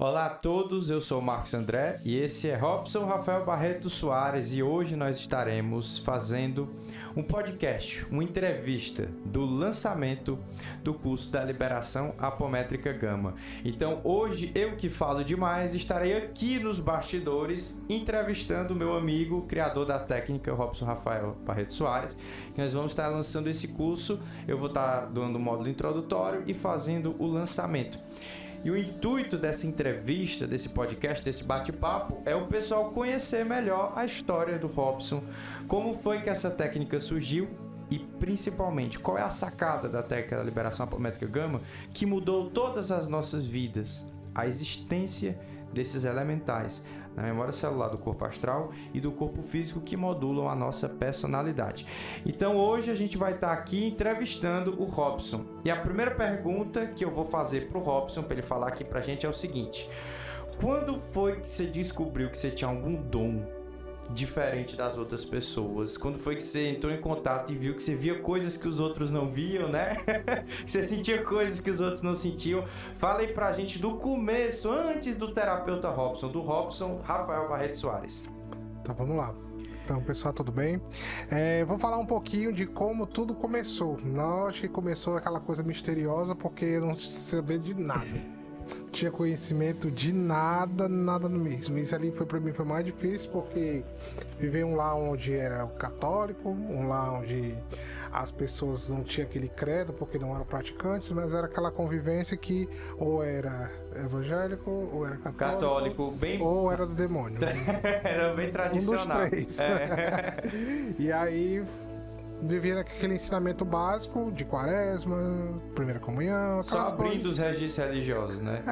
Olá a todos, eu sou o Marcos André e esse é Robson Rafael Barreto Soares e hoje nós estaremos fazendo um podcast, uma entrevista do lançamento do curso da Liberação Apométrica Gama. Então hoje eu que falo demais estarei aqui nos bastidores entrevistando o meu amigo, criador da técnica Robson Rafael Barreto Soares, que nós vamos estar lançando esse curso. Eu vou estar dando o módulo introdutório e fazendo o lançamento. E o intuito dessa entrevista, desse podcast, desse bate-papo, é o pessoal conhecer melhor a história do Robson, como foi que essa técnica surgiu e, principalmente, qual é a sacada da técnica da Liberação Apométrica Gama que mudou todas as nossas vidas, a existência desses elementais na memória celular do corpo astral e do corpo físico que modulam a nossa personalidade. Então hoje a gente vai estar aqui entrevistando o Robson. E a primeira pergunta que eu vou fazer para o Robson, para ele falar aqui para a gente, é o seguinte: quando foi que você descobriu que você tinha algum dom diferente das outras pessoas? Quando foi que você entrou em contato e viu que você via coisas que os outros não viam, né? Você sentia coisas que os outros não sentiam? Fala aí pra gente do começo, antes do terapeuta Robson, do Robson Rafael Barreto Soares. Então vamos lá. Então, pessoal, tudo bem? Vou falar um pouquinho de como tudo começou. Não, acho que começou aquela coisa misteriosa porque eu não sabia de nada. Tinha conhecimento de nada no mesmo. Isso ali foi para mim foi mais difícil porque viver um lar onde era católico, um lar onde as pessoas não tinham aquele credo porque não eram praticantes, mas era aquela convivência que ou era evangélico, ou era católico bem... ou era do demônio. Era bem tradicional. Um dos três. E aí vivia aquele ensinamento básico de quaresma, primeira comunhão, só abrindo os registros religiosos, né?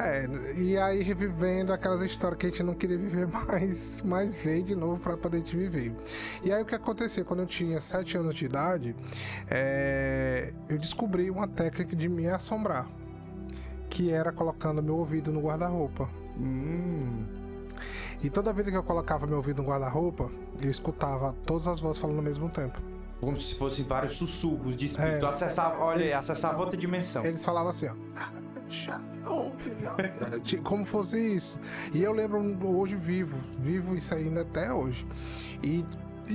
E aí revivendo aquelas histórias que a gente não queria viver mais veio de novo para poder te viver. E aí o que aconteceu? Quando eu tinha 7 anos de idade, eu descobri uma técnica de me assombrar, que era colocando meu ouvido no guarda-roupa. E toda vez que eu colocava meu ouvido no guarda-roupa, eu escutava todas as vozes falando ao mesmo tempo. Como se fossem vários sussurros de espírito. Acessava outra dimensão. Eles falavam assim, ó. Como fosse isso. E eu lembro hoje vivo isso ainda até hoje. E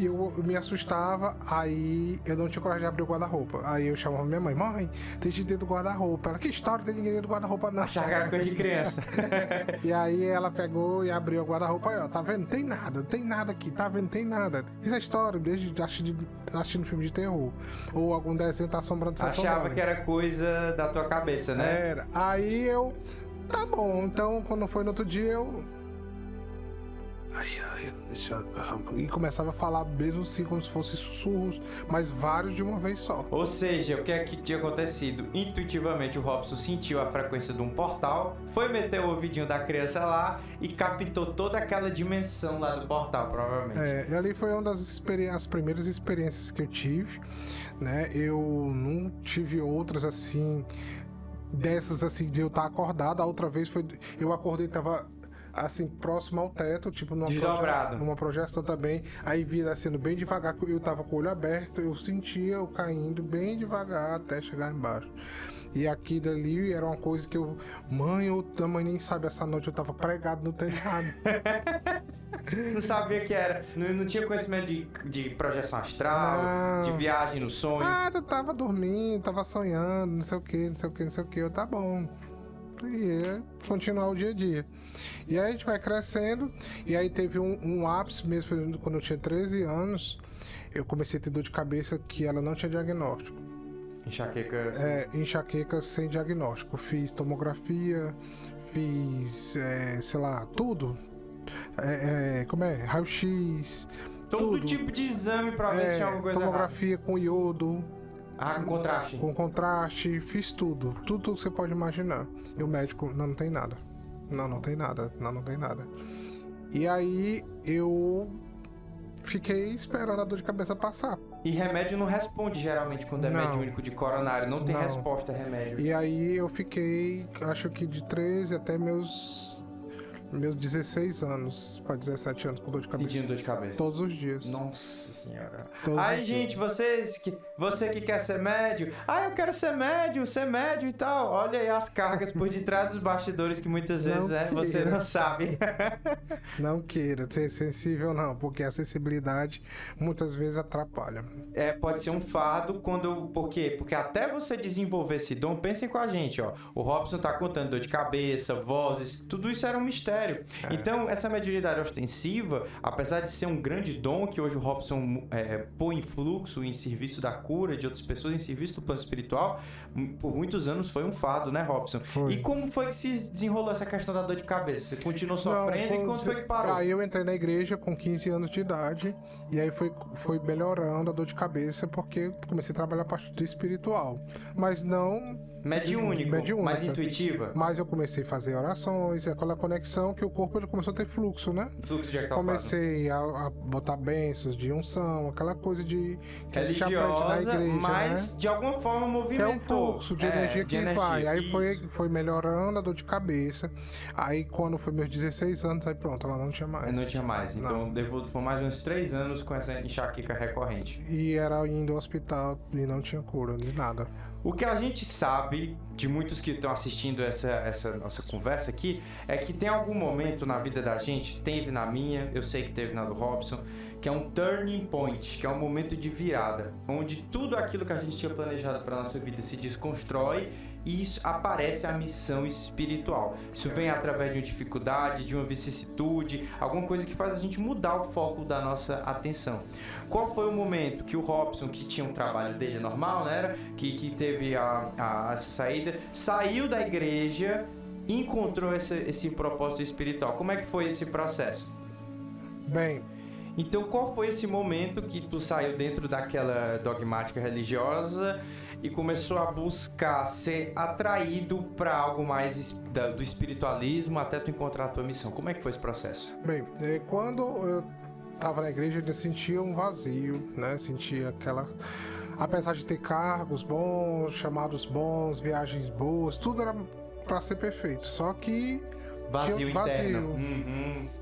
eu me assustava, aí eu não tinha coragem de abrir o guarda-roupa. Aí eu chamava minha mãe, tem gente dentro do guarda-roupa. Ela, que história, tem ninguém dentro do guarda-roupa não. Achava que era coisa de criança. E aí ela pegou e abriu o guarda-roupa, aí ó, tá vendo? Tem nada aqui, tá vendo? Tem nada. Isso é história, desde assistindo filme de terror. Ou algum desenho tá assombrando essa Achava que era coisa da tua cabeça, né? Era. Aí eu, tá bom, então quando foi no outro dia e começava a falar mesmo assim como se fossem sussurros, mas vários de uma vez só. Ou seja, o que é que tinha acontecido? Intuitivamente o Robson sentiu a frequência de um portal, foi meter o ouvidinho da criança lá e captou toda aquela dimensão lá do portal, provavelmente. E ali foi uma das as primeiras experiências que eu tive, né? Eu não tive outras assim, dessas assim, de eu estar acordado. A outra vez foi, eu acordei, tava assim, próximo ao teto, tipo numa projeção também, aí via descendo bem devagar, eu tava com o olho aberto, eu sentia eu caindo bem devagar até chegar embaixo. E aqui dali era uma coisa que a mãe nem sabe, essa noite eu tava pregado no telhado. Não sabia que era, não tinha conhecimento de projeção astral, de viagem no sonho. Eu tava dormindo, tava sonhando, não sei o que, eu, tá bom. E continuar o dia a dia. E aí a gente vai crescendo. E aí teve um ápice mesmo, foi quando eu tinha 13 anos. Eu comecei a ter dor de cabeça que ela não tinha diagnóstico. Enxaqueca? Enxaqueca sem diagnóstico. Fiz tomografia, fiz, sei lá, tudo. Raio-x. Todo tipo de exame pra ver se tinha alguma coisa tomografia errada. Com iodo. Com contraste? Com contraste, fiz tudo que você pode imaginar. E o médico, não tem nada. Não tem nada. E aí eu fiquei esperando a dor de cabeça passar. E remédio não responde geralmente quando é mediúnico de coronário, não tem resposta a remédio. E aí eu fiquei, acho que de 13 até meus meus 16 anos para 17 anos com dor de cabeça. Sentindo dor de cabeça. Todos os dias. Nossa senhora. Todos Aí, os gente, você que quer ser médio, eu quero ser médio e tal. Olha aí as cargas por detrás dos bastidores que muitas vezes você não sabe. Não queira ser sensível, não, porque a sensibilidade muitas vezes atrapalha. Pode ser um fardo por quê? Porque até você desenvolver esse dom, pensem com a gente, ó. O Robson tá contando dor de cabeça, vozes, tudo isso era um mistério. Então, essa mediunidade ostensiva, apesar de ser um grande dom que hoje o Robson põe em fluxo, em serviço da cura de outras pessoas, em serviço do plano espiritual, por muitos anos foi um fardo, né, Robson? Foi. E como foi que se desenrolou essa questão da dor de cabeça? Você continuou sofrendo e quando foi que parou? Aí eu entrei na igreja com 15 anos de idade e aí foi melhorando a dor de cabeça porque comecei a trabalhar a parte do espiritual, mas não mediúnico, mais intuitiva. Mas eu comecei a fazer orações, aquela conexão que o corpo ele começou a ter fluxo, né? Fluxo de comecei a botar bênçãos de unção, aquela coisa de que religiosa, a gente aprende na igreja, mas né? de alguma forma movimentou. É o fluxo de energia que vai. Aí foi melhorando a dor de cabeça. Aí quando foi meus 16 anos, aí pronto, ela não tinha mais. Não tinha mais. Então levou por mais uns 3 anos com essa enxaqueca recorrente. E era indo ao hospital e não tinha cura, nem nada. O que a gente sabe, de muitos que estão assistindo essa nossa conversa aqui, é que tem algum momento na vida da gente, teve na minha, eu sei que teve na do Robson, que é um turning point, que é um momento de virada, onde tudo aquilo que a gente tinha planejado para nossa vida se desconstrói e isso aparece a missão espiritual. Isso vem através de uma dificuldade, de uma vicissitude, alguma coisa que faz a gente mudar o foco da nossa atenção. Qual foi o momento que o Robson, que tinha um trabalho dele normal, né, que teve essa saída, saiu da igreja e encontrou esse propósito espiritual? Como é que foi esse processo? Bem, então qual foi esse momento que tu saiu dentro daquela dogmática religiosa e começou a buscar ser atraído para algo mais do espiritualismo até tu encontrar a tua missão? Como é que foi esse processo? Bem, quando eu estava na igreja, eu sentia um vazio, né? Sentia aquela... Apesar de ter cargos bons, chamados bons, viagens boas, tudo era para ser perfeito. Só que... Vazio interno.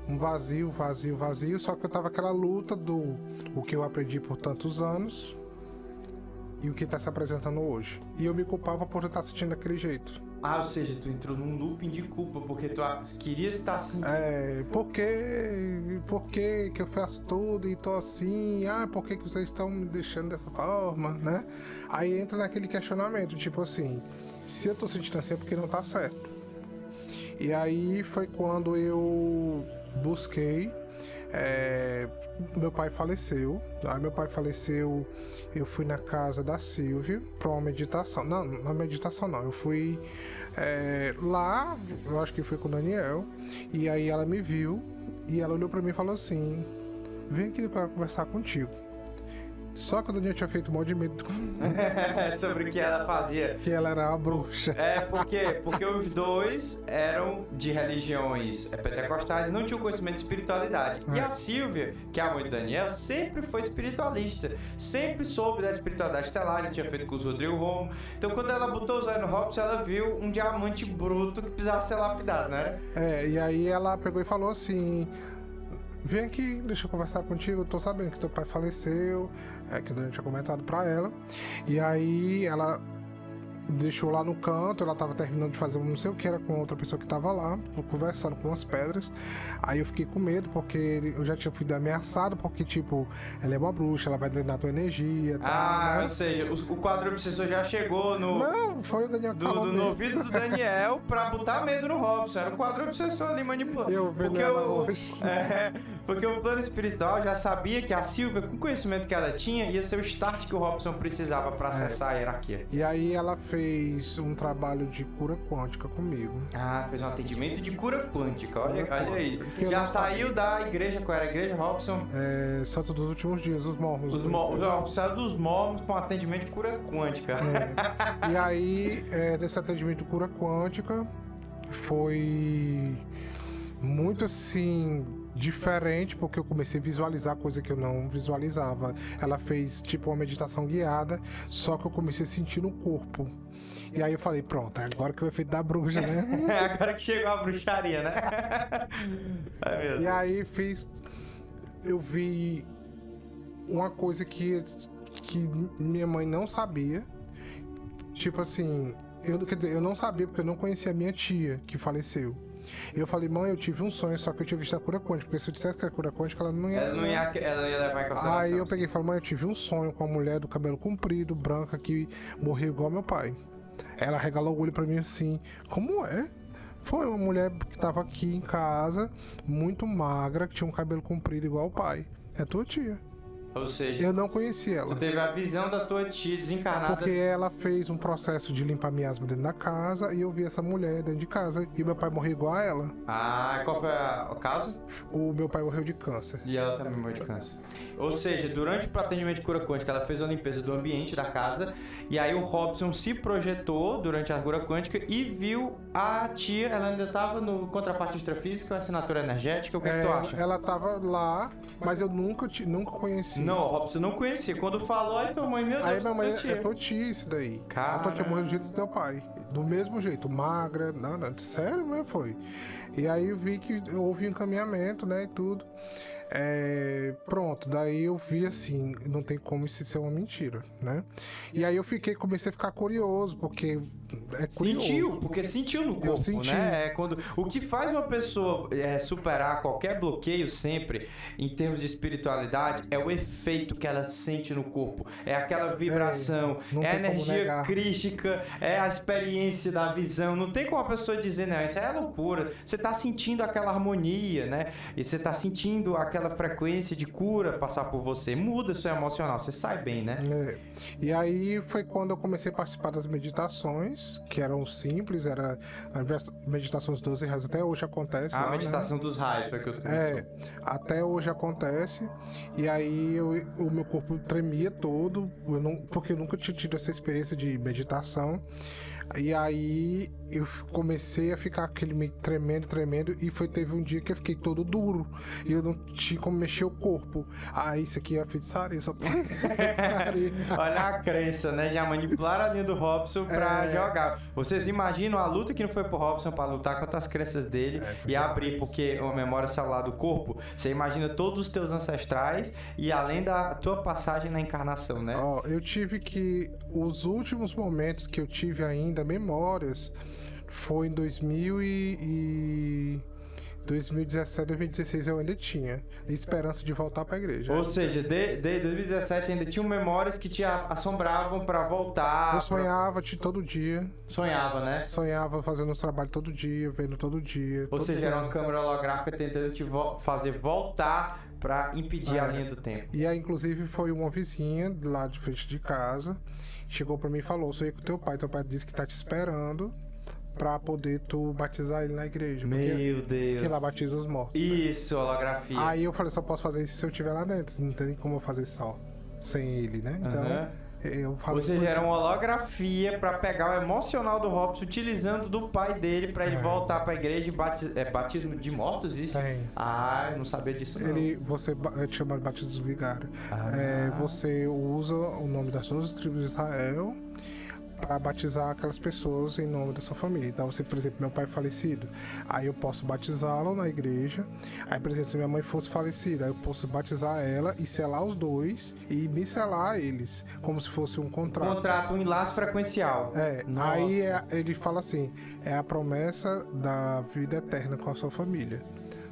Um vazio. Só que eu tava aquela luta do o que eu aprendi por tantos anos e o que tá se apresentando hoje. E eu me culpava por estar sentindo daquele jeito. Ou seja, tu entrou num looping de culpa, porque tu queria estar assim. Por que eu faço tudo e tô assim? Por que vocês estão me deixando dessa forma, né? Aí entra naquele questionamento, tipo assim, se eu tô sentindo assim é porque não tá certo. E aí foi quando eu busquei, meu pai faleceu. Aí meu pai faleceu, eu fui na casa da Silvia para uma meditação. Não, na meditação não, eu fui lá, eu acho que foi com o Daniel. E aí ela me viu e ela olhou para mim e falou assim: vem aqui, eu quero conversar contigo. Só que o Daniel tinha feito um monte de medo sobre o que ela fazia. Que ela era uma bruxa. Por quê? Porque os dois eram de religiões pentecostais e não tinham conhecimento de espiritualidade. E a Silvia, que é a mãe do Daniel, sempre foi espiritualista. Sempre soube da espiritualidade estelar, tinha feito com o Rodrigo Romo. Então quando ela botou os olhos no Robson, ela viu um diamante bruto que precisava ser lapidado, né? E aí ela pegou e falou assim: vem aqui, deixa eu conversar contigo, eu tô sabendo que teu pai faleceu, que o Daniel tinha comentado pra ela. E aí ela deixou lá no canto, ela tava terminando de fazer um não sei o que, era com outra pessoa que tava lá, conversando com umas pedras. Aí eu fiquei com medo, porque eu já tinha sido ameaçado, porque tipo, ela é uma bruxa, ela vai drenar tua energia, tá, né? Ou seja, o quadro obsessor já chegou no... Não, foi o Daniel que falou no ouvido do Daniel pra botar medo no Robson. Era o quadro obsessor ali manipulando. Porque o plano espiritual já sabia que a Silvia, com o conhecimento que ela tinha, ia ser o start que o Robson precisava pra acessar a hierarquia. E aí ela fez um trabalho de cura quântica comigo. Fez um atendimento de cura quântica. Olha aí. Já saiu da igreja. Qual era a igreja, Robson? Santo dos Últimos Dias, os Mormons. Saiu dos Mormons com atendimento de cura quântica. E aí, nesse atendimento de cura quântica, foi muito assim... diferente, porque eu comecei a visualizar coisa que eu não visualizava. Ela fez tipo uma meditação guiada, só que eu comecei a sentir no corpo. E aí eu falei, pronto, é agora que o efeito da bruxa, né? Agora que chegou a bruxaria, né? Ai, meu Deus. E aí eu vi uma coisa que minha mãe não sabia. Tipo assim, quer dizer, eu não sabia porque eu não conhecia a minha tia que faleceu. Eu falei, mãe, eu tive um sonho, só que eu tinha visto a cura quântica, porque se eu dissesse que era cura quântica, ela não ia levar em consideração. Aí eu peguei e falei, mãe, eu tive um sonho com uma mulher do cabelo comprido, branca, que morreu igual meu pai. Ela regalou o olho pra mim assim, como é? Foi uma mulher que tava aqui em casa, muito magra, que tinha um cabelo comprido igual o pai. É tua tia. Ou seja, eu não conheci ela. Tu teve a visão da tua tia desencarnada. Porque ela fez um processo de limpar miasma dentro da casa e eu vi essa mulher dentro de casa e meu pai morreu igual a ela. Ah, qual foi o caso? O meu pai morreu de câncer. E ela também morreu de câncer. Ou seja, durante o atendimento de cura quântica, ela fez a limpeza do ambiente da casa e aí o Robson se projetou durante a cura quântica e viu a tia, ela ainda estava no contraparte extrafísica, assinatura energética, o que é que tu acha? Ela tava lá, mas eu nunca conheci. Não, Robson não conhecia. Quando falou, aí tua mãe, meu Deus, aí minha mãe, tia. É tua tia isso daí. Cara... A tua tia morreu do jeito do teu pai. Do mesmo jeito, magra, não, sério mesmo foi. E aí eu vi que houve um encaminhamento, né, e tudo. Pronto, daí eu vi assim, não tem como isso ser uma mentira, né? E aí comecei a ficar curioso, porque é curioso. Sentiu no corpo, eu senti. Né? O que faz uma pessoa superar qualquer bloqueio sempre, em termos de espiritualidade, é o efeito que ela sente no corpo. É aquela vibração, é a energia crística, é a experiência da visão. Não tem como a pessoa dizer, não, isso é loucura. Você tá sentindo aquela harmonia, né? E você tá sentindo aquela frequência de cura passar por você. Muda seu emocional, você sai bem, né? E aí foi quando eu comecei a participar das meditações, que eram simples, era a meditação dos 12 raios, até hoje acontece. A meditação dos raios foi que eu começou. Até hoje acontece. E aí o meu corpo tremia todo, porque eu nunca tinha tido essa experiência de meditação. E aí eu comecei a ficar aquele meio tremendo, e teve um dia que eu fiquei todo duro e eu não tinha como mexer o corpo. Isso aqui é a feitiçaria, só pode ser feitiçaria. Olha a crença, né? Já manipularam a linha do Robson pra jogar. Vocês imaginam a luta que não foi pro Robson pra lutar contra as crenças dele e abrir, porque a memória celular do corpo, você imagina todos os teus ancestrais e além da tua passagem na encarnação, né? Eu tive que... Os últimos momentos que eu tive ainda, memórias, foi em 2017, 2016 eu ainda tinha esperança de voltar pra igreja. Ou seja, de 2017 ainda tinham memórias que te assombravam pra voltar. Eu sonhava todo dia. Sonhava, né? Sonhava fazendo os trabalhos todo dia, vendo todo dia. Ou seja, era uma câmera holográfica tentando te fazer voltar pra impedir a linha do tempo. E aí, inclusive, foi uma vizinha lá de frente de casa, chegou pra mim e falou, sou eu com teu pai disse que tá te esperando pra poder tu batizar ele na igreja. Meu Deus. Porque lá batiza os mortos. Isso, holografia. Aí eu falei, só posso fazer isso se eu estiver lá dentro. Não tem como eu fazer só, sem ele, né? Então, eu falei... Ou seja, era uma holografia pra pegar o emocional do Robson, utilizando do pai dele pra ele voltar pra igreja e batismo de mortos, isso? Eu não sabia disso não. Você chama de batismo vigário. Você usa o nome das duas tribos de Israel para batizar aquelas pessoas em nome da sua família. Então, por exemplo, meu pai é falecido, aí eu posso batizá-lo na igreja. Aí, por exemplo, se minha mãe fosse falecida, aí eu posso batizar ela e selar os dois e me selar eles, como se fosse um contrato. Um enlace frequencial. Aí ele fala assim, é a promessa da vida eterna com a sua família.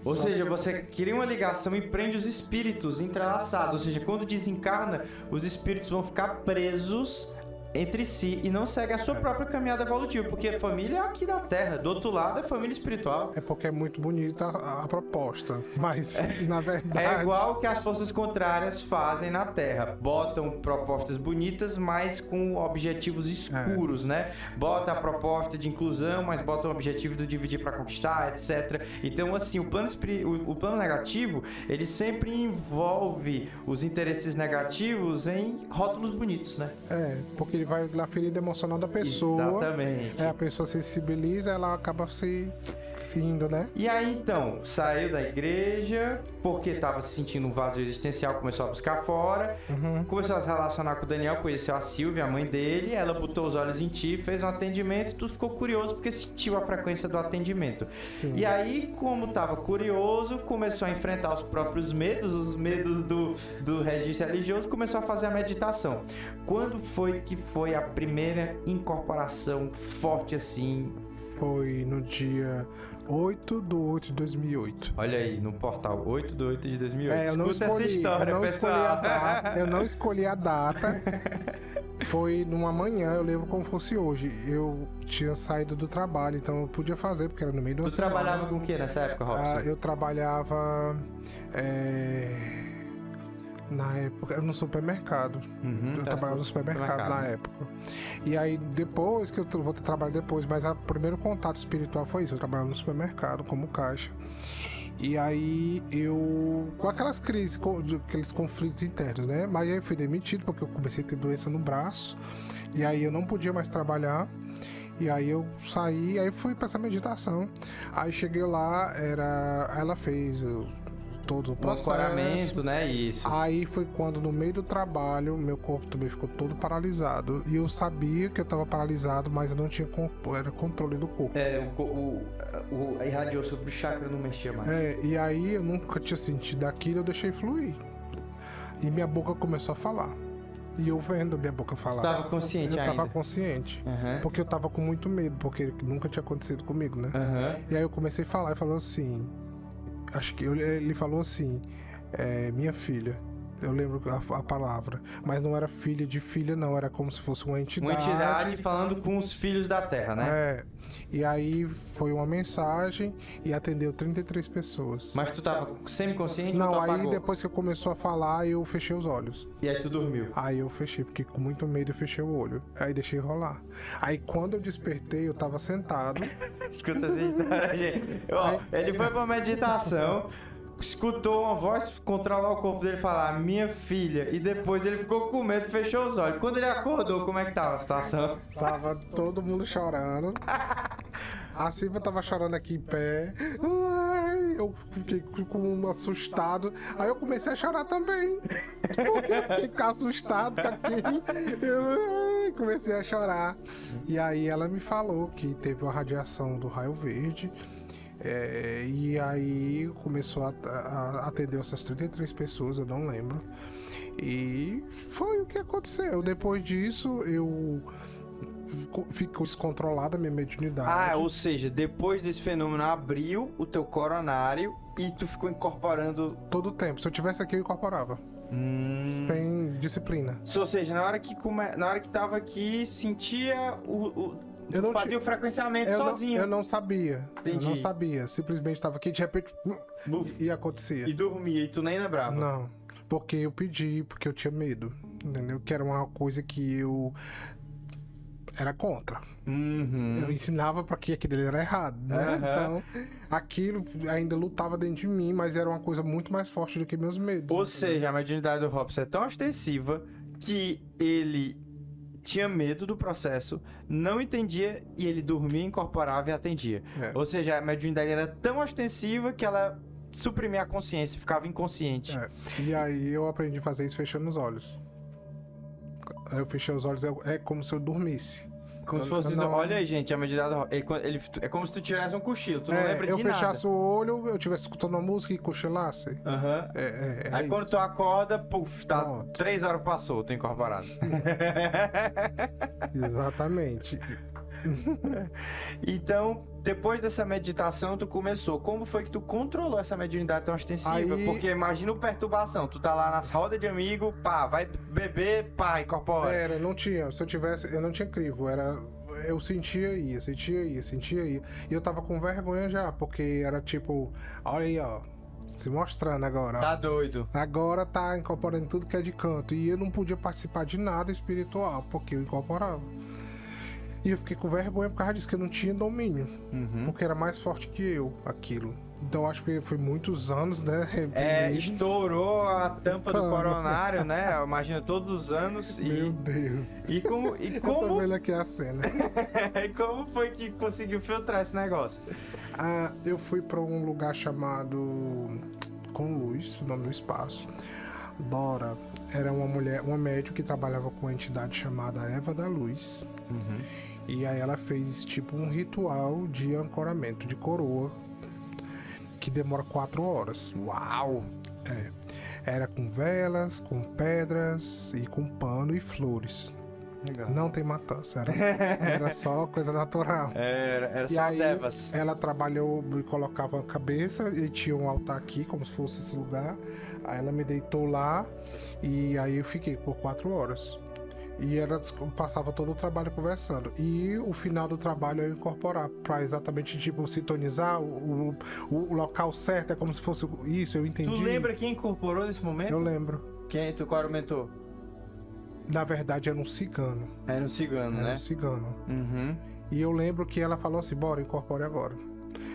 Ou seja, você cria uma ligação e prende os espíritos entrelaçados. Ou seja, quando desencarna, os espíritos vão ficar presos entre si e não segue a sua própria caminhada evolutiva, porque a família é aqui da Terra, do outro lado é família espiritual. É porque é muito bonita a proposta, mas na verdade... É igual que as forças contrárias fazem na Terra, botam propostas bonitas, mas com objetivos escuros, né? Bota a proposta de inclusão, mas bota o objetivo do dividir para conquistar, etc. Então, assim, o plano negativo, ele sempre envolve os interesses negativos em rótulos bonitos, né? Porque ele vai na ferida emocional da pessoa. Exatamente. A pessoa se sensibiliza, ela acaba se indo, né? E aí, então, saiu da igreja, porque tava se sentindo um vazio existencial, começou a buscar fora, começou a se relacionar com o Daniel, conheceu a Silvia, a mãe dele, ela botou os olhos em ti, fez um atendimento, tu ficou curioso porque sentiu a frequência do atendimento. Sim. E aí, como tava curioso, começou a enfrentar os próprios medos, os medos do registro religioso, começou a fazer a meditação. Quando foi que foi a primeira incorporação forte assim? Foi no dia 8/8/2008. Olha aí, no portal 8/8/2008. Eu não Escuta escolhi, essa história, eu não pessoal. escolhi a data. Eu não escolhi a data. Foi numa manhã, eu lembro como fosse hoje. Eu tinha saído do trabalho, então eu podia fazer, porque era no meio do Tu trabalhava com o que nessa época, Robson? Eu trabalhava na época, era no supermercado. Eu trabalhava no supermercado na época. E aí, depois que eu vou ter trabalho depois, mas o primeiro contato espiritual foi isso. Eu trabalhava no supermercado como caixa. E aí com aquelas crises, aqueles conflitos internos, né? Mas aí eu fui demitido porque eu comecei a ter doença no braço. E aí eu não podia mais trabalhar. E aí eu saí, aí fui pra essa meditação. Aí cheguei lá, ela fez todo o processo. Um ancoramento, né? Isso. Aí foi quando, no meio do trabalho, meu corpo também ficou todo paralisado. E eu sabia que eu tava paralisado, mas eu não tinha controle do corpo. Irradiou sobre o chakra, não mexia mais. E aí eu nunca tinha sentido aquilo, eu deixei fluir. E minha boca começou a falar. E eu vendo minha boca falar. Você tava consciente ainda? Eu tava consciente. Porque eu tava com muito medo, porque nunca tinha acontecido comigo, né? E aí eu comecei a falar e falou assim... Acho que ele falou assim, minha filha. Eu lembro a palavra. Mas não era filha de filha, não. Era como se fosse uma entidade. Uma entidade falando com os filhos da Terra, né? E aí foi uma mensagem e atendeu 33 pessoas. Mas tu tava semi-consciente? Não, ou tu aí apagou? depois que começou a falar, eu fechei os olhos. E aí tu dormiu? Aí eu fechei, fiquei com muito medo e fechei o olho. Aí deixei rolar. Aí quando eu despertei, eu tava sentado. Escuta essa história, gente. Ele foi pra meditação, escutou uma voz controlar o corpo dele e falar, minha filha, e depois ele ficou com medo e fechou os olhos. Quando ele acordou, como é que tava a situação? Tava todo mundo chorando. A Silvia tava chorando aqui em pé. Ai, eu fiquei assustado. Aí eu comecei a chorar também. Porque eu fiquei assustado com aquilo. Eu comecei a chorar. E aí ela me falou que teve uma radiação do raio verde. E aí começou a atender essas 33 pessoas, eu não lembro. E foi o que aconteceu. Depois disso, ficou descontrolada a minha mediunidade. Ou seja, depois desse fenômeno abriu o teu coronário e tu ficou incorporando... Todo o tempo. Se eu tivesse aqui, eu incorporava. Sem disciplina. Ou seja, na hora que tava aqui, sentia tu fazia o frequenciamento sozinho. Eu não sabia. Entendi. Eu não sabia. Simplesmente estava aqui, de repente, e acontecia. E dormia, e tu nem lembrava? Não. Porque eu pedi, porque eu tinha medo. Entendeu? Que era uma coisa que eu era contra. Eu ensinava para que aquilo era errado, né? Então, aquilo ainda lutava dentro de mim, mas era uma coisa muito mais forte do que meus medos. Ou seja, a mediunidade do Robson é tão ostensiva que ele tinha medo do processo, não entendia e ele dormia, incorporava e atendia. Ou seja, a mediunidade era tão ostensiva que ela suprimia a consciência, ficava inconsciente. E aí eu aprendi a fazer isso fechando os olhos. Aí eu fechei os olhos, é como se eu dormisse. Como se fosse... Olha aí, gente, a mediunidade... É como se tu tirasse um cochilo, tu não lembra de nada. Eu fechasse o olho, eu estivesse escutando uma música e cochilasse. Aí quando tu acorda, puf, tá, 3 horas passou, tô incorporado. Exatamente. Então, depois dessa meditação, tu começou. Como foi que tu controlou essa mediunidade tão ostensiva? Porque imagina a perturbação. Tu tá lá nas rodas de amigo, pá, vai beber, pá, incorpora. Não tinha. Se eu tivesse, eu não tinha crivo. Eu sentia e ia. E eu tava com vergonha já, porque era tipo, olha aí, ó. Se mostrando agora. Tá doido. Agora tá incorporando tudo que é de canto. E eu não podia participar de nada espiritual, porque eu incorporava. E eu fiquei com vergonha por causa disso, que eu não tinha domínio. Uhum. Porque era mais forte que eu, aquilo. Então acho que foi muitos anos, né? Estourou a tampa do coronário, né? Imagina todos os anos. Meu Deus. E como. Eu tô vendo aqui a cena. E como foi que conseguiu filtrar esse negócio? Eu fui pra um lugar chamado Com Luz, o nome do espaço. Dora era uma mulher, uma médium que trabalhava com uma entidade chamada Eva da Luz. Uhum. E aí ela fez tipo um ritual de ancoramento, de coroa, que demora 4 horas. Uau! Era com velas, com pedras e com pano e flores. Legal. Não tem matança, era só coisa natural. Era E só aí, devas. ela trabalhou e colocava a cabeça e tinha um altar aqui, como se fosse esse lugar. Aí ela me deitou lá e aí eu fiquei por 4 horas. E ela passava todo o trabalho conversando. E o final do trabalho eu incorporar pra exatamente, tipo, sintonizar o local certo. É como se fosse isso, eu entendi. Tu lembra quem incorporou nesse momento? Eu lembro. Qual era o mentor? Na verdade era um cigano. Era um cigano, Era né? um cigano. Uhum. E eu lembro que ela falou assim, bora, incorpore agora.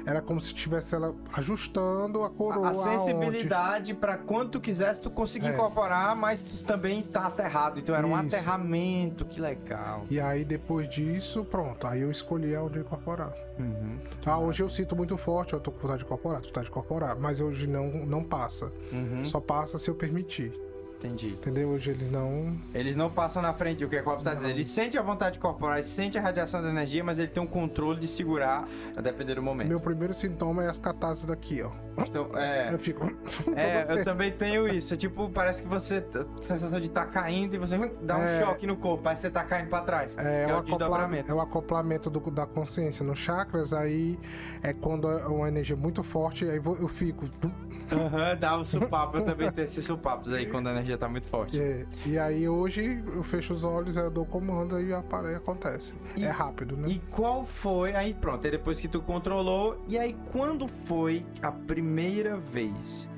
Era como se tivesse ela ajustando a coroa. A sensibilidade para quando tu quisesse tu conseguir incorporar, mas tu também está aterrado. Então era um Isso. aterramento, que legal. E aí depois disso, pronto. Aí eu escolhi aonde incorporar. Uhum. Hoje eu sinto muito forte, eu tô com vontade de incorporar, mas hoje não passa. Uhum. Só passa se eu permitir. Entendi. Entendeu? Hoje eles não... Eles não passam na frente, o que a Copa está dizendo. Ele sente a vontade corporal, ele sente a radiação da energia, mas ele tem um controle de segurar a depender do momento. Meu primeiro sintoma é as catarses daqui, ó. Então, Eu fico... eu também tenho isso. É tipo, parece que você... A sensação de estar caindo e você dá um choque no corpo. Parece que você tá caindo pra trás. É o desdobramento. É o acoplamento da consciência nos chakras. Aí é quando é uma energia muito forte, aí eu fico... Dá um supapo. Eu também tenho esses supapos aí quando a energia tá muito forte. E aí hoje eu fecho os olhos, eu dou comando e acontece. É rápido, né? E qual foi... Aí pronto, aí depois que tu controlou, e aí quando foi a primeira vez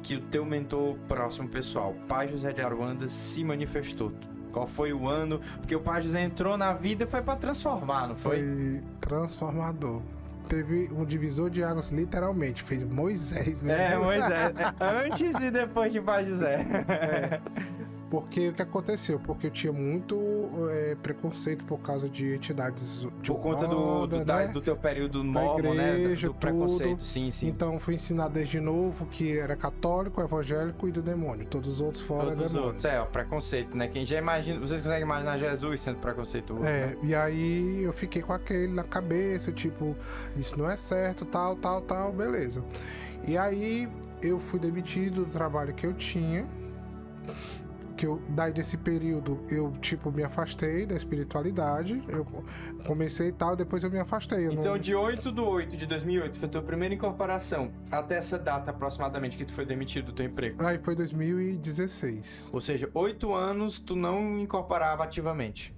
que o teu mentor próximo pessoal, Pai José de Aruanda, se manifestou? Qual foi o ano? Porque o Pai José entrou na vida e foi pra transformar, não foi? Foi transformador. Teve um divisor de águas, literalmente. Fez Moisés mesmo. Moisés. Antes e depois de Pai José. Porque o que aconteceu? Porque eu tinha muito preconceito por causa de entidades de por conta do teu período mormon, igreja, né? Do preconceito, tudo. sim. Então fui ensinado desde novo que era católico, evangélico e do demônio. Todos os outros fora Todos os demônio. outros, o preconceito, né? Quem já imagina, vocês conseguem imaginar Jesus sendo preconceituoso, né? E aí eu fiquei com aquele na cabeça, tipo, isso não é certo, tal, beleza. E aí eu fui demitido do trabalho que eu tinha. Daí desse período eu tipo me afastei da espiritualidade, eu comecei e tal, depois eu me afastei. Então de 8/8/2008 foi a tua primeira incorporação, até essa data aproximadamente que tu foi demitido do teu emprego. Aí foi 2016. Ou seja, 8 anos tu não incorporava ativamente.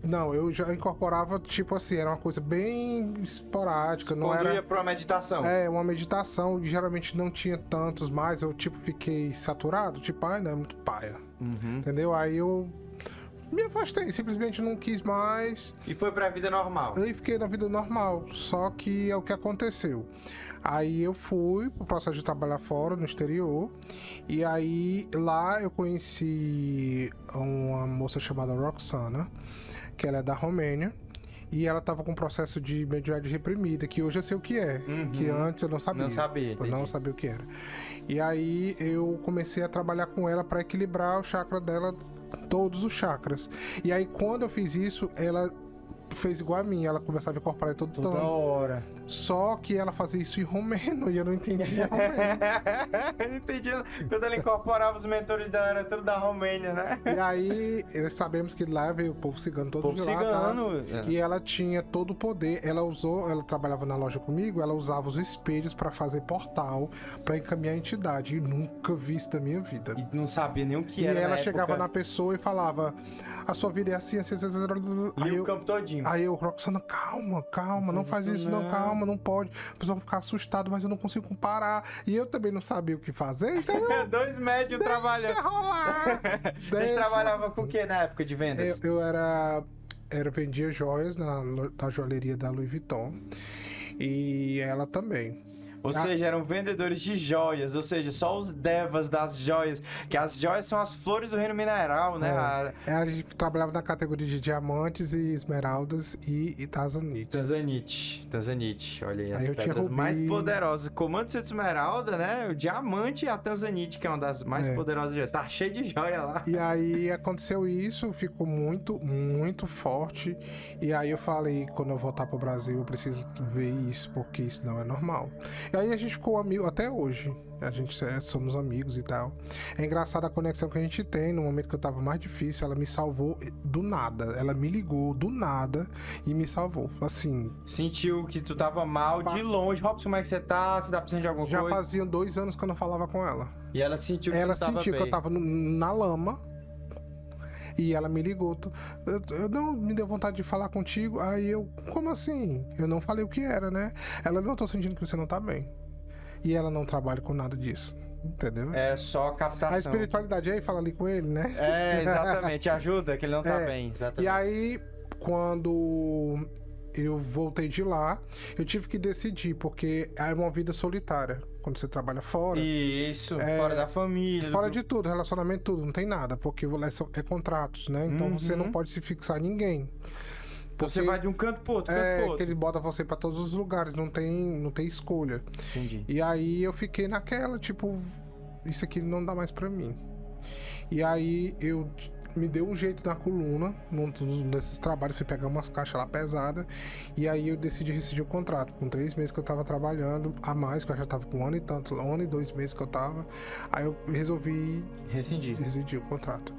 Não, eu já incorporava, tipo assim, era uma coisa bem esporádica, não era... Quando ia pra uma meditação. Uma meditação, e geralmente não tinha tantos mais, eu tipo fiquei saturado, tipo, não é muito paia. Entendeu? Aí eu me afastei, simplesmente não quis mais. E foi pra vida normal. Aí fiquei na vida normal, só que é o que aconteceu. Aí eu fui pro processo de trabalhar fora, no exterior, e aí lá eu conheci uma moça chamada Roxana, que ela é da Romênia, e ela tava com um processo de mediunidade reprimida, que hoje eu sei o que é, que antes eu não sabia. Não sabia, eu não sabia o que era. E aí eu comecei a trabalhar com ela para equilibrar o chakra dela, todos os chakras. E aí quando eu fiz isso, ela fez igual a mim, ela começava a incorporar todo toda hora. Só que ela fazia isso em romeno e eu não entendia romeno. Eu entendia. Quando ela incorporava os mentores dela, era tudo da Romênia, né? E aí, sabemos que lá veio o povo cigano todo de lá. Cigano. Tá? E ela tinha todo o poder. Ela trabalhava na loja comigo, ela usava os espelhos pra fazer portal, pra encaminhar a entidade. E nunca vi isso da minha vida. E não sabia nem o que era. E ela chegava na pessoa e falava: a sua vida é assim, assim, assim. E o campo todinho. Aí eu, Roxana, calma, não faz isso não, calma, não pode. A pessoa vai ficar assustado, mas eu não consigo parar. E eu também não sabia o que fazer, então eu... 2 médios trabalhando. Deixa rolar. Vocês trabalhavam com o que na época de vendas? Eu era vendia joias na joalheria da Louis Vuitton. E ela também. Ou seja, eram vendedores de joias, ou seja, só os devas das joias, que as joias são as flores do reino mineral, né? A gente trabalhava na categoria de diamantes e esmeraldas e tanzanite. Tanzanite, olha aí, as eu pedras mais poderosas. Comando de esmeralda, né? O diamante e a tanzanite, que é uma das mais poderosas. Tá cheio de joia lá. E aí aconteceu isso, ficou muito, muito forte. E aí eu falei, quando eu voltar pro Brasil, eu preciso ver isso, porque isso não é normal. E aí a gente ficou amigo até hoje. A gente somos amigos e tal. É engraçado a conexão que a gente tem. No momento que eu tava mais difícil, ela me salvou do nada. Ela me ligou do nada e me salvou. Assim. Sentiu que tu tava mal de longe. Robson, como é que você tá? Você tá precisando de alguma coisa? Já faziam 2 anos que eu não falava com ela. E ela sentiu que ela sentiu que eu tava na lama. E ela me ligou. Eu não me deu vontade de falar contigo. Aí eu, como assim? Eu não falei o que era, né? Ela, não, tô sentindo que você não tá bem. E ela não trabalha com nada disso. Entendeu? É só captação. A espiritualidade aí, fala ali com ele, né? É, exatamente. Ajuda, que ele não tá bem. Exatamente. E aí, quando eu voltei de lá, eu tive que decidir, porque é uma vida solitária. Quando você trabalha fora. Isso, fora da família. Fora de tudo, relacionamento, tudo, não tem nada, porque é contratos, né? Então você não pode se fixar em ninguém. Porque você vai de um canto pro outro, que ele bota você pra todos os lugares, não tem escolha. Entendi. E aí eu fiquei naquela, tipo, isso aqui não dá mais pra mim. E aí eu me deu um jeito na coluna, num desses trabalhos, fui pegar umas caixas lá pesadas, e aí eu decidi rescindir o contrato. Com 3 meses que eu tava trabalhando, a mais, que eu já tava com 1 ano e tanto, 1 ano e 2 meses que eu tava, aí eu resolvi rescindir o contrato.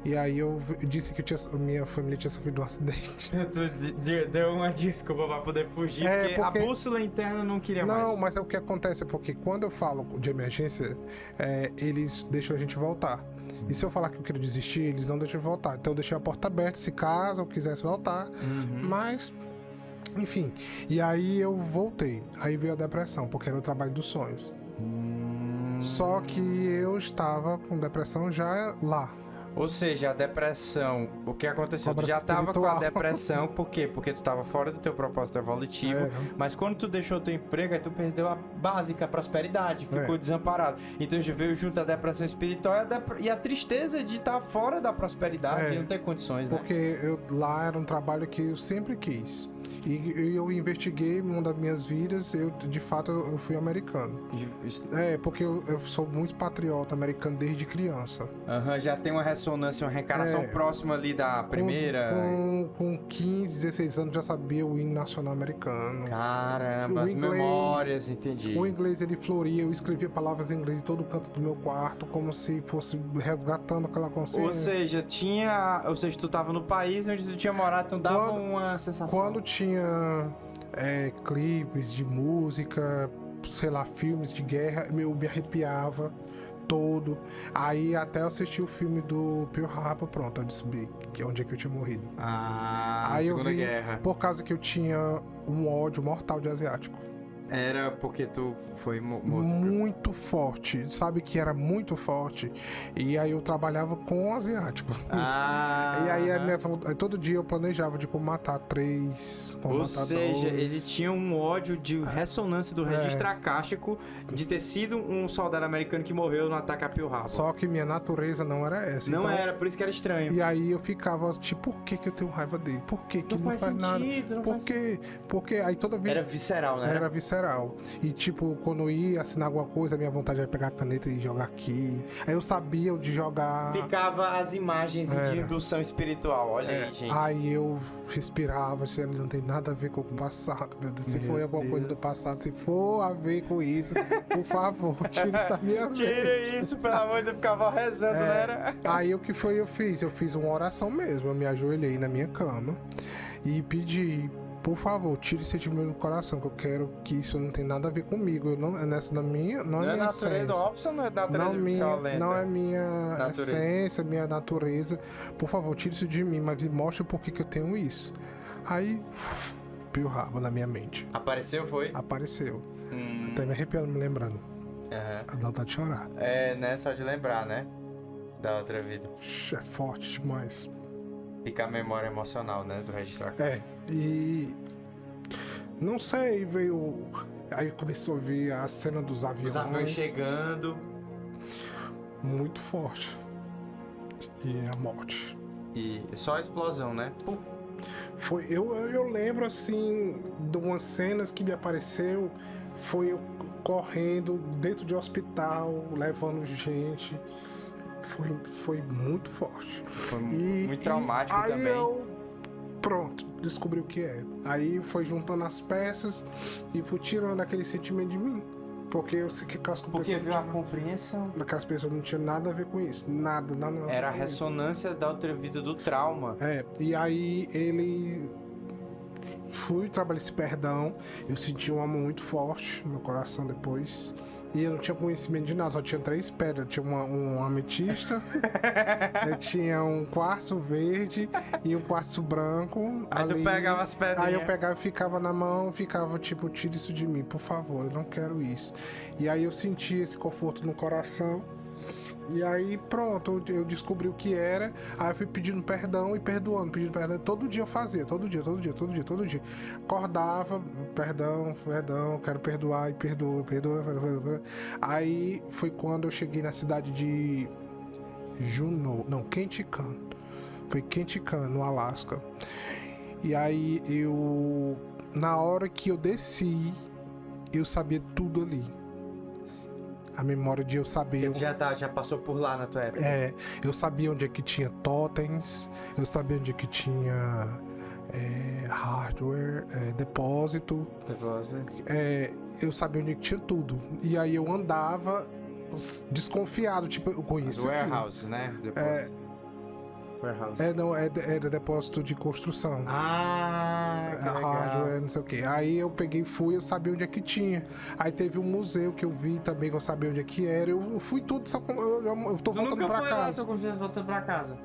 E aí eu disse que minha família tinha sofrido um acidente. Deu uma desculpa pra poder fugir, porque a bússola interna não queria mais. Não, mas o que acontece é porque quando eu falo de emergência, eles deixam a gente voltar. E se eu falar que eu quero desistir, eles não deixam eu voltar. Então eu deixei a porta aberta, se caso eu quisesse voltar. Mas, enfim. E aí eu voltei. Aí veio a depressão, porque era o trabalho dos sonhos. Só que eu estava com depressão já lá. Ou seja, a depressão, o que aconteceu? Tu já tava com a depressão, por quê? Porque tu tava fora do teu propósito evolutivo, mas quando tu deixou teu emprego, aí tu perdeu a básica, a prosperidade, ficou desamparado. Então já veio junto a depressão espiritual e a tristeza de estar fora da prosperidade e não ter condições, né? Porque lá era um trabalho que eu sempre quis. E eu investiguei uma das minhas vidas, de fato eu fui americano. Porque eu sou muito patriota americano desde criança. Já tem uma ressonância, uma reencarnação próxima ali da primeira. Com 15, 16 anos já sabia o hino nacional americano. Caramba, as memórias, entendi. O inglês ele floria, eu escrevia palavras em inglês em todo canto do meu quarto, como se fosse resgatando aquela consciência. Ou seja, tu tava no país onde tu tinha morado, então dava uma sensação. Quando tinha clipes de música, sei lá, filmes de guerra, eu me arrepiava todo. Aí até eu assisti o filme do Pearl Harbor, pronto, eu descobri que é onde é que eu tinha morrido. Aí Segunda Guerra. Por causa que eu tinha um ódio mortal de asiático. Era porque tu foi morto? Muito forte, sabe que era muito forte. E aí eu trabalhava com asiático. E aí todo dia eu planejava de como matar 3, como Ou matar seja, 2. ele tinha um ódio de ressonância do registro acástico de ter sido um soldado americano que morreu no ataque a Pearl Harbor. Só que minha natureza não era essa. Não era, por isso que era estranho. E aí eu ficava, tipo, por que eu tenho raiva dele? Por que não faz nada? Por quê? Porque aí toda vez... Era visceral, né? Era visceral. E tipo, quando eu ia assinar alguma coisa, a minha vontade era pegar a caneta e jogar aqui. Aí eu sabia onde jogar. Ficava as imagens de indução espiritual, olha aí, gente. Aí eu respirava, se ele não tem nada a ver com o passado, meu Deus. Se for alguma coisa do passado, se for a ver com isso, por favor, tira isso da minha mente. Tira isso, pelo amor de Deus, ficava rezando, né? Aí o que foi eu fiz? Eu fiz uma oração mesmo. Eu me ajoelhei na minha cama e pedi, por favor, tire esse sentimento do coração, que eu quero que isso não tem nada a ver comigo. Eu não, não é minha essência. Não é natureza violenta. Não é minha essência, minha natureza. Por favor, tire isso de mim, mas me mostre por que eu tenho isso. Aí, Pearl Harbor na minha mente. Apareceu, foi? Apareceu. Até me arrepiando, me lembrando. Dá vontade de chorar. Né? Só de lembrar, né? Da outra vida. É forte demais. Fica a memória emocional, né, do registrar. E não sei, veio. Aí começou a vir a cena dos aviões. Os aviões chegando. Muito forte. E a morte. E só a explosão, né? Pum. Foi, eu lembro assim de umas cenas que me apareceu. Foi eu correndo dentro de hospital, levando gente. Foi muito forte. Foi muito traumático aí também. Eu, pronto, descobri o que é. Aí foi juntando as peças e fui tirando aquele sentimento de mim. Porque eu sei que aquelas Porque viu a compreensão. Aquelas pessoas não tinham nada a ver com isso. Nada. Era a ressonância da outra vida do trauma. E aí ele... Fui, trabalhei esse perdão. Eu senti um amor muito forte no meu coração depois. E eu não tinha conhecimento de nada, só tinha 3 pedras. Tinha um ametista, eu tinha um quartzo verde e um quartzo branco. Aí tu pegava as pedrinhas. Aí eu pegava e ficava na mão, ficava tipo, tira isso de mim, por favor, eu não quero isso. E aí eu senti esse conforto no coração. E aí pronto, eu descobri o que era. Aí eu fui pedindo perdão e perdoando, pedindo perdão. Todo dia eu fazia, todo dia. Acordava, perdão, quero perdoar e perdoa. Aí foi quando eu cheguei na cidade de Ketchikan. Foi Ketchikan, no Alasca. E aí na hora que eu desci, eu sabia tudo ali. A memória de eu saber... Você já passou por lá na tua época. Eu sabia onde é que tinha totens, eu sabia onde é que tinha hardware, depósito. Eu sabia onde é que tinha tudo. E aí eu andava desconfiado, tipo, eu conheço warehouse, né? Warehouse. Era depósito de construção. Que legal. Hardware, não sei o que. Aí eu peguei e fui, eu sabia onde é que tinha. Aí teve um museu que eu vi também, que eu sabia onde é que era. Eu fui tudo, só eu tô voltando pra casa. Voltando pra casa.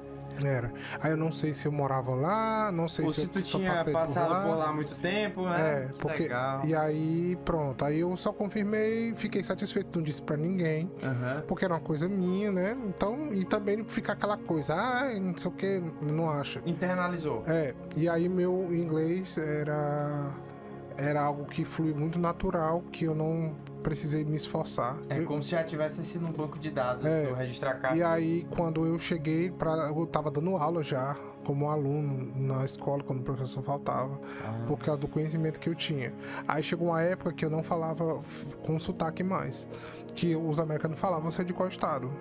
Era. Aí eu não sei se eu morava lá, não sei se tu eu só tinha passei passado por lá há muito tempo, né? Porque legal. E aí, pronto. Aí eu só confirmei, fiquei satisfeito, não disse pra ninguém. Porque era uma coisa minha, né? Então, e também ficar aquela coisa, não sei o que, não acha. Internalizou. E aí meu inglês era algo que flui muito natural, que eu não precisei me esforçar. Como se já tivesse sido um banco de dados do registrar carta. E aí, quando eu cheguei, eu tava dando aula já, como aluno, na escola, quando o professor faltava, por causa do conhecimento que eu tinha. Aí chegou uma época que eu não falava com sotaque mais, que os americanos falavam, você é de qual estado?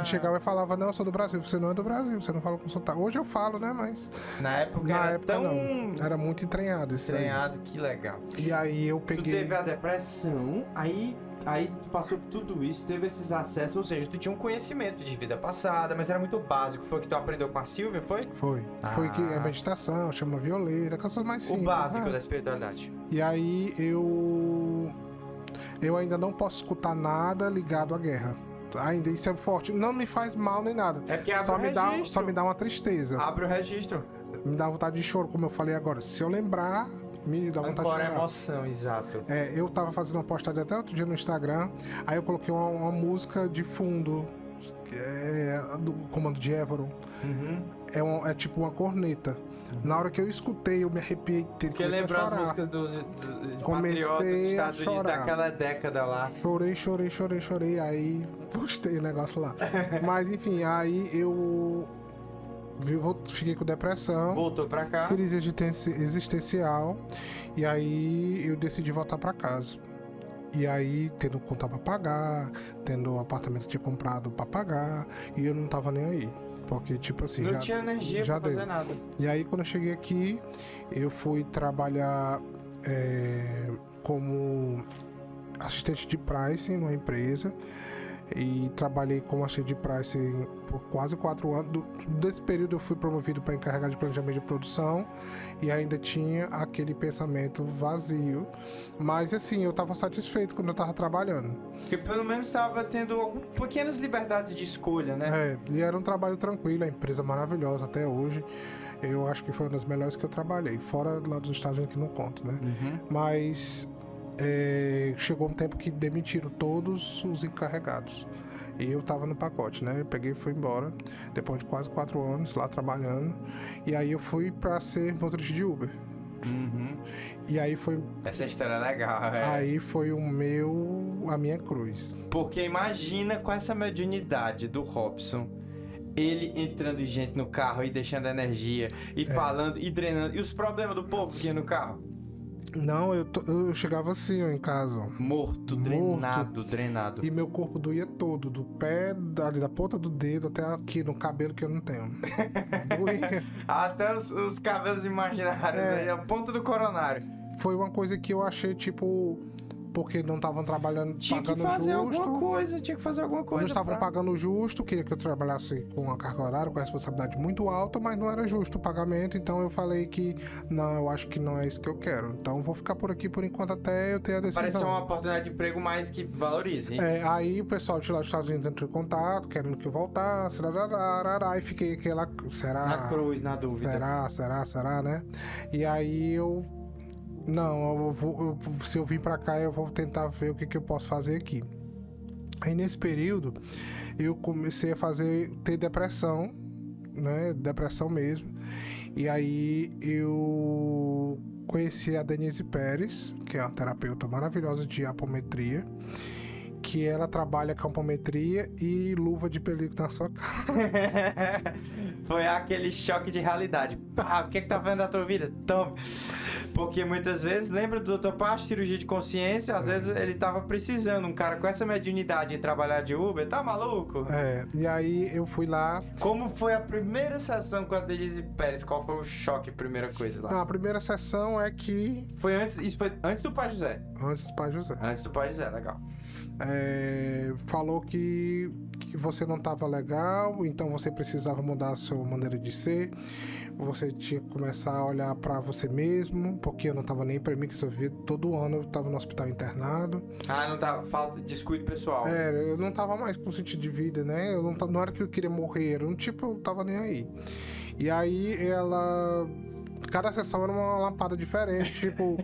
Chegava e falava, não, eu sou do Brasil. Você não é do Brasil, você não fala com sotaque. Hoje eu falo, né, mas... Na época tão... não. Era muito entranhado isso aí. Que legal. E aí eu peguei... Tu teve a depressão, aí tu passou por tudo isso, teve esses acessos, ou seja, tu tinha um conhecimento de vida passada, mas era muito básico. Foi o que tu aprendeu com a Silvia, foi? Foi que a meditação, chama violeta, aquelas coisas mais simples. O básico da espiritualidade. E aí eu ainda não posso escutar nada ligado à guerra. Ainda isso é forte. Não me faz mal nem nada. É porque abre o registro. Só me dá uma tristeza. Abre o registro. Me dá vontade de choro, como eu falei agora. Se eu lembrar, me dá vontade de chorar. Agora emoção, exato. Eu tava fazendo uma postagem até outro dia no Instagram. Aí eu coloquei uma música de fundo. Do Comando de Évora. É tipo uma corneta. Na hora que eu escutei, eu me arrepiei inteiro. Porque lembrou as músicas dos patriotas dos Estados Unidos daquela década lá. Chorei. Aí postei o negócio lá. Mas enfim, aí eu fiquei com depressão. Voltou pra cá. Crise existencial. E aí eu decidi voltar pra casa. E aí, tendo conta pra pagar, tendo o apartamento que tinha comprado pra pagar, e eu não tava nem aí. Porque, tipo assim, não tinha energia pra fazer nada. E aí, quando eu cheguei aqui, eu fui trabalhar como assistente de pricing numa empresa. E trabalhei como assistente de pricing por quase 4 anos. Desse período eu fui promovido para encarregado de planejamento de produção e ainda tinha aquele pensamento vazio. Mas assim, eu estava satisfeito quando eu estava trabalhando. Porque pelo menos estava tendo pequenas liberdades de escolha, né? E era um trabalho tranquilo, a empresa maravilhosa até hoje. Eu acho que foi uma das melhores que eu trabalhei. Fora lá dos Estados Unidos que não conto, né? Mas... chegou um tempo que demitiram todos os encarregados. E eu tava no pacote, né? Eu peguei e fui embora, depois de quase 4 anos lá trabalhando. E aí eu fui pra ser motorista de Uber. Uhum. E aí foi... Essa história é legal, Aí foi a minha cruz. Porque imagina com essa mediunidade do Robson, ele entrando de gente no carro e deixando energia, e falando, e drenando, e os problemas do povo que ia no carro. Não, eu chegava assim, ó, em casa. Ó. Morto, drenado. E meu corpo doía todo, do pé, ali da ponta do dedo até aqui no cabelo que eu não tenho. Doía. Até os cabelos imaginários aí, a ponta do coronário. Foi uma coisa que eu achei, tipo... Porque não estavam trabalhando, tinha pagando que fazer justo. Tinha que fazer alguma coisa. Não estavam pagando justo, queria que eu trabalhasse com uma carga horária, com a responsabilidade muito alta, mas não era justo o pagamento, então eu falei que não, eu acho que não é isso que eu quero. Então vou ficar por aqui por enquanto até eu ter a decisão. Pareceu uma oportunidade de emprego mais que valorize. Aí o pessoal de lá dos Estados Unidos entrou em contato, querendo que eu voltasse, e fiquei aquela... Será? Na cruz, na dúvida. Será, né? E aí eu... Não, se eu vim pra cá, eu vou tentar ver o que eu posso fazer aqui. Aí nesse período, eu comecei a ter depressão, né? Depressão mesmo. E aí eu conheci a Denise Pérez, que é uma terapeuta maravilhosa de apometria, que ela trabalha com apometria e luva de película na sua cara. Foi aquele choque de realidade. Pá, o que tá vendo da tua vida? Tome. Porque muitas vezes, lembra do Dr. Pacho, cirurgia de consciência? Às vezes ele tava precisando, um cara com essa mediunidade em trabalhar de Uber, tá maluco? E aí eu fui lá. Como foi a primeira sessão com a Denise Pérez? Qual foi o choque, primeira coisa lá? A primeira sessão é que... Foi antes do Pai José? Antes do Pai José. Antes do Pai José, legal. Falou que você não estava legal, então você precisava mudar a sua maneira de ser, você tinha que começar a olhar para você mesmo, porque eu não estava nem para mim, que eu via todo ano eu estava no hospital internado. Não tava, falta de descuido pessoal. Eu não estava mais com sentido de vida, né? Eu não era que eu queria morrer, eu não tava nem aí. E aí cada sessão era uma lapada diferente, tipo,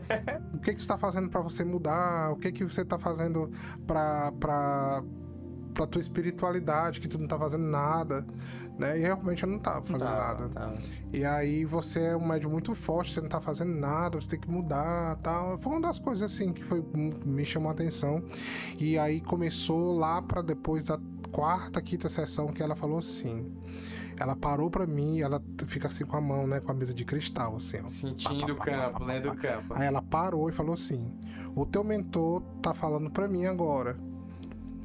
o que tu tá fazendo pra você mudar, o que você tá fazendo pra tua espiritualidade, que tu não tá fazendo nada, né? E realmente eu não tava fazendo nada. Tava. E aí você é um médium muito forte, você não tá fazendo nada, você tem que mudar, tal. Foi uma das coisas assim que me chamou a atenção. E aí começou lá pra depois da quarta, quinta sessão, que ela falou assim... Ela parou pra mim, ela fica assim com a mão, né? Com a mesa de cristal, assim, ó. Sentindo o campo, lendo o campo. Aí ela parou e falou assim: o teu mentor tá falando pra mim agora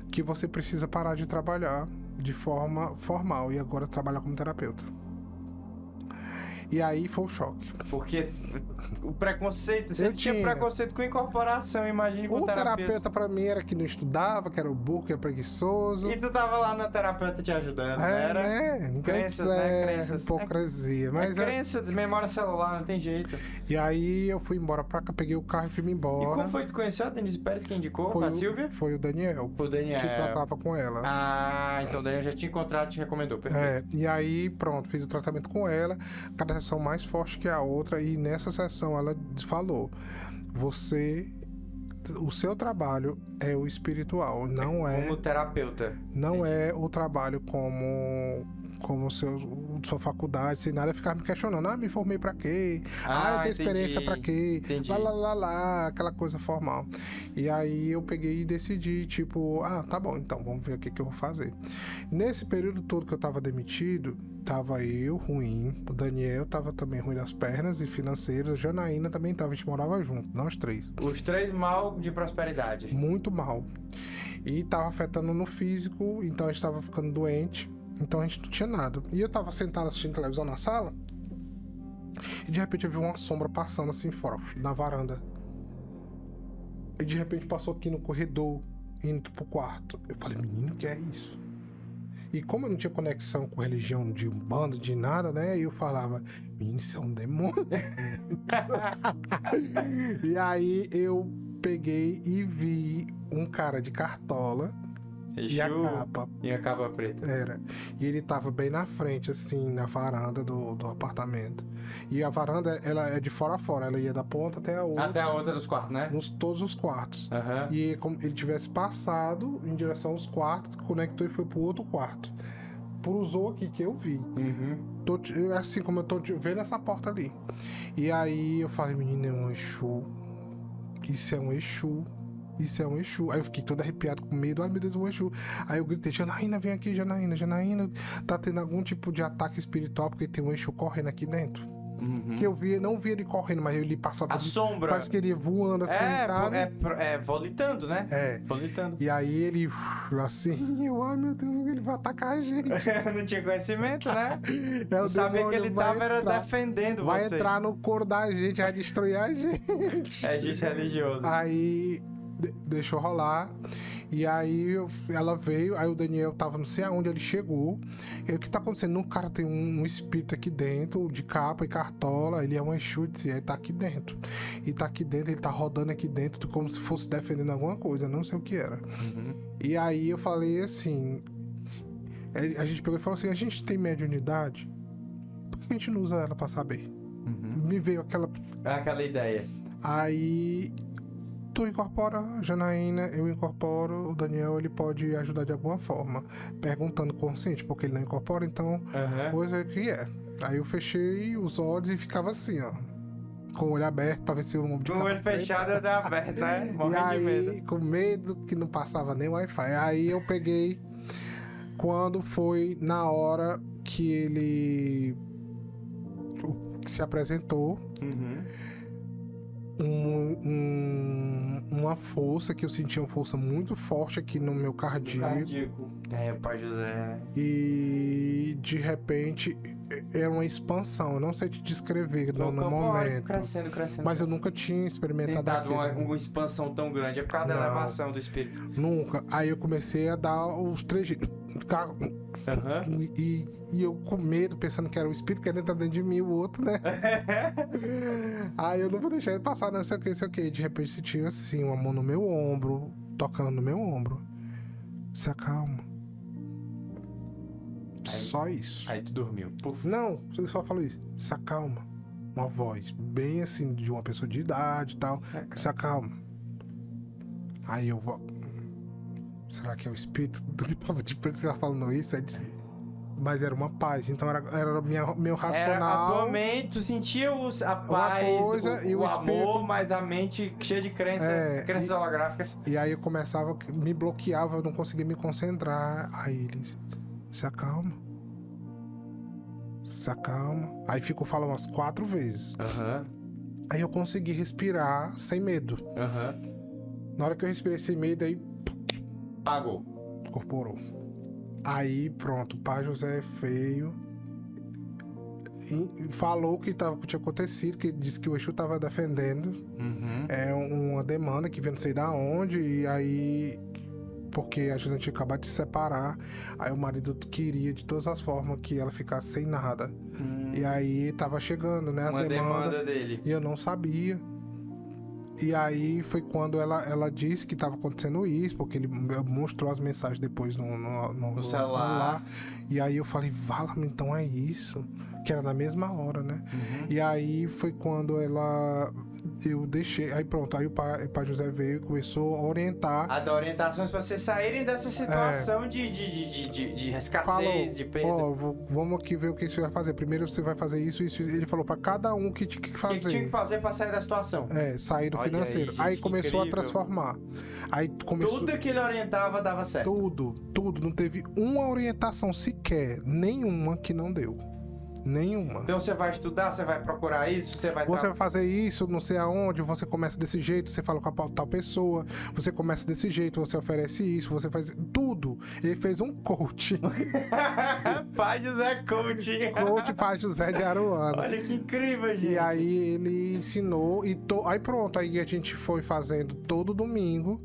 que você precisa parar de trabalhar de forma formal e agora trabalhar como terapeuta. E aí foi o choque. Porque o preconceito, você tinha preconceito com incorporação, imagine com terapia. O terapeuta pra mim era que não estudava, que era o burro, que era preguiçoso. E tu tava lá na terapeuta te ajudando, era? Né? Crenças, né? Crenças. Hipocrisia. Mas crenças, memória celular, não tem jeito. E aí eu fui embora pra cá, peguei o carro e fui embora. E como foi que tu conheceu a Denise Pérez? Quem indicou? Foi a Silvia? Foi o Daniel. Foi o Daniel. Que tratava com ela. Então o Daniel já tinha encontrado e te recomendou, perfeito. E aí, pronto, fiz o tratamento com ela, cada sessão mais forte que a outra, e nessa sessão ela falou: o seu trabalho é o espiritual, não é como terapeuta. Não é o trabalho como sua faculdade, sem nada, ficar me questionando: me formei pra quê? Eu tenho experiência pra quê? Entendi. Lá, aquela coisa formal. E aí eu peguei e decidi, tipo, tá bom, então vamos ver o que eu vou fazer. Nesse período todo que eu tava demitido, tava eu ruim, o Daniel tava também ruim das pernas e financeiras, a Janaína também tava, a gente morava junto, nós três. Os três mal de prosperidade. Muito mal. E tava afetando no físico, então a gente tava ficando doente, então a gente não tinha nada. E eu tava sentado assistindo televisão na sala, e de repente eu vi uma sombra passando assim fora, na varanda. E de repente passou aqui no corredor, indo pro quarto. Eu falei: menino, o que é isso? E como eu não tinha conexão com religião de umbanda, de nada, né? Eu falava: menino, isso é um demônio. E aí eu peguei e vi um cara de cartola. e a capa. E a capa preta. Era. E ele tava bem na frente, assim, na varanda do apartamento. E a varanda, ela é de fora a fora. Ela ia da ponta até a outra. Até a outra dos quartos, né? Todos os quartos. Aham. E como ele tivesse passado em direção aos quartos, conectou e foi pro outro quarto. Cruzou aqui que eu vi. Assim como eu tô vendo essa porta ali. E aí eu falei, menino, é um Exu. Isso é um Exu. Isso é um Exu. Aí eu fiquei todo arrepiado com medo. Ai, meu Deus, um Exu. Aí eu gritei, Janaína, vem aqui, Janaína. Janaína, tá tendo algum tipo de ataque espiritual porque tem um Exu correndo aqui dentro. Que eu vi, não vi ele correndo, mas ele passava... A sombra. Parece que ele ia voando assim, sabe? Volitando, né? É. Volitando. E aí ele, assim, ai meu Deus, ele vai atacar a gente. Não tinha conhecimento, né? Eu sabia que ele tava era defendendo vai vocês. Vai entrar no couro da gente, vai destruir a gente. É gente religioso. Aí deixou rolar. E aí ela veio, aí o Daniel tava não sei aonde ele chegou. E aí, o que tá acontecendo? O cara tem um espírito aqui dentro, de capa e cartola, ele é um Exu, e aí tá aqui dentro. E tá aqui dentro, ele tá rodando aqui dentro como se fosse defendendo alguma coisa, não sei o que era. E aí eu falei assim, a gente pegou e falou assim, a gente tem mediunidade? Por que a gente não usa ela pra saber? Me veio aquela ideia. Aí tu incorpora a Janaína, eu incorporo, o Daniel ele pode ajudar de alguma forma, perguntando consciente, porque ele não incorpora, então vou ver o que é. Aí eu fechei os olhos e ficava assim, ó, com o olho aberto pra ver se o com o olho fechado e aberto, né? Morrendo de medo. Com medo que não passava nem Wi-Fi. Aí eu peguei, quando foi na hora que ele se apresentou, uma força que eu sentia, uma força muito forte aqui no meu cardíaco. É, o Pai José. E de repente era uma expansão. Eu não sei te descrever no momento. Crescendo. Mas eu nunca tinha experimentado uma expansão tão grande. É por causa da elevação do espírito. Nunca. Aí eu comecei a dar os trejeitos. E eu com medo, pensando que era o espírito querendo estar dentro de mim, o outro, né? Aí eu não vou deixar ele passar, não sei o que. De repente senti assim, uma mão no meu ombro, tocando no meu ombro. Se acalma. Só isso. Aí tu dormiu. Puf. Não, você só falou isso. Se acalma. Uma voz bem assim, de uma pessoa de idade e tal. Se acalma. Aí eu vou. Será que é o espírito do que tava de preto que tava falando isso? Aí disse, mas era uma paz, então era meu racional. Atualmente, tu sentia a paz, o amor, mas a mente cheia de crenças holográficas. E aí eu começava, me bloqueava, eu não conseguia me concentrar. Aí eles, se acalma. Se acalma. Aí ficou falando umas 4 vezes. Aí eu consegui respirar sem medo. Na hora que eu respirei sem medo, aí pagou. Incorporou. Aí pronto, o Pai José veio e falou o que tinha acontecido, que disse que o Exu estava defendendo. É uma demanda que veio não sei da onde, e aí porque a gente tinha acabado de se separar, aí o marido queria de todas as formas que ela ficasse sem nada. E aí tava chegando, né, as demandas dele. E eu não sabia. E aí foi quando ela disse que estava acontecendo isso, porque ele mostrou as mensagens depois no celular. E aí eu falei, vala-me, então é isso. Que era na mesma hora, né? E aí foi quando eu deixei. Aí pronto, aí o pai José veio e começou a orientar. A dar orientações para vocês saírem dessa situação de escassez, de perda. Vamos aqui ver o que você vai fazer. Primeiro você vai fazer isso. Ele falou para cada um o que tinha que fazer. O que tinha que fazer para sair da situação? Sair do financeiro. Aí começou a transformar. Aí começou... Tudo que ele orientava dava certo. Tudo. Não teve uma orientação sequer, nenhuma que não deu. Nenhuma. Então você vai estudar, você vai procurar isso, você vai fazer isso, não sei aonde, você começa desse jeito, você fala com a tal pessoa, você começa desse jeito, você oferece isso, você faz tudo. Ele fez um coach. Pai José Coach. Coach Pai José de Aruana. Olha que incrível, gente. E aí ele ensinou aí pronto, aí a gente foi fazendo todo domingo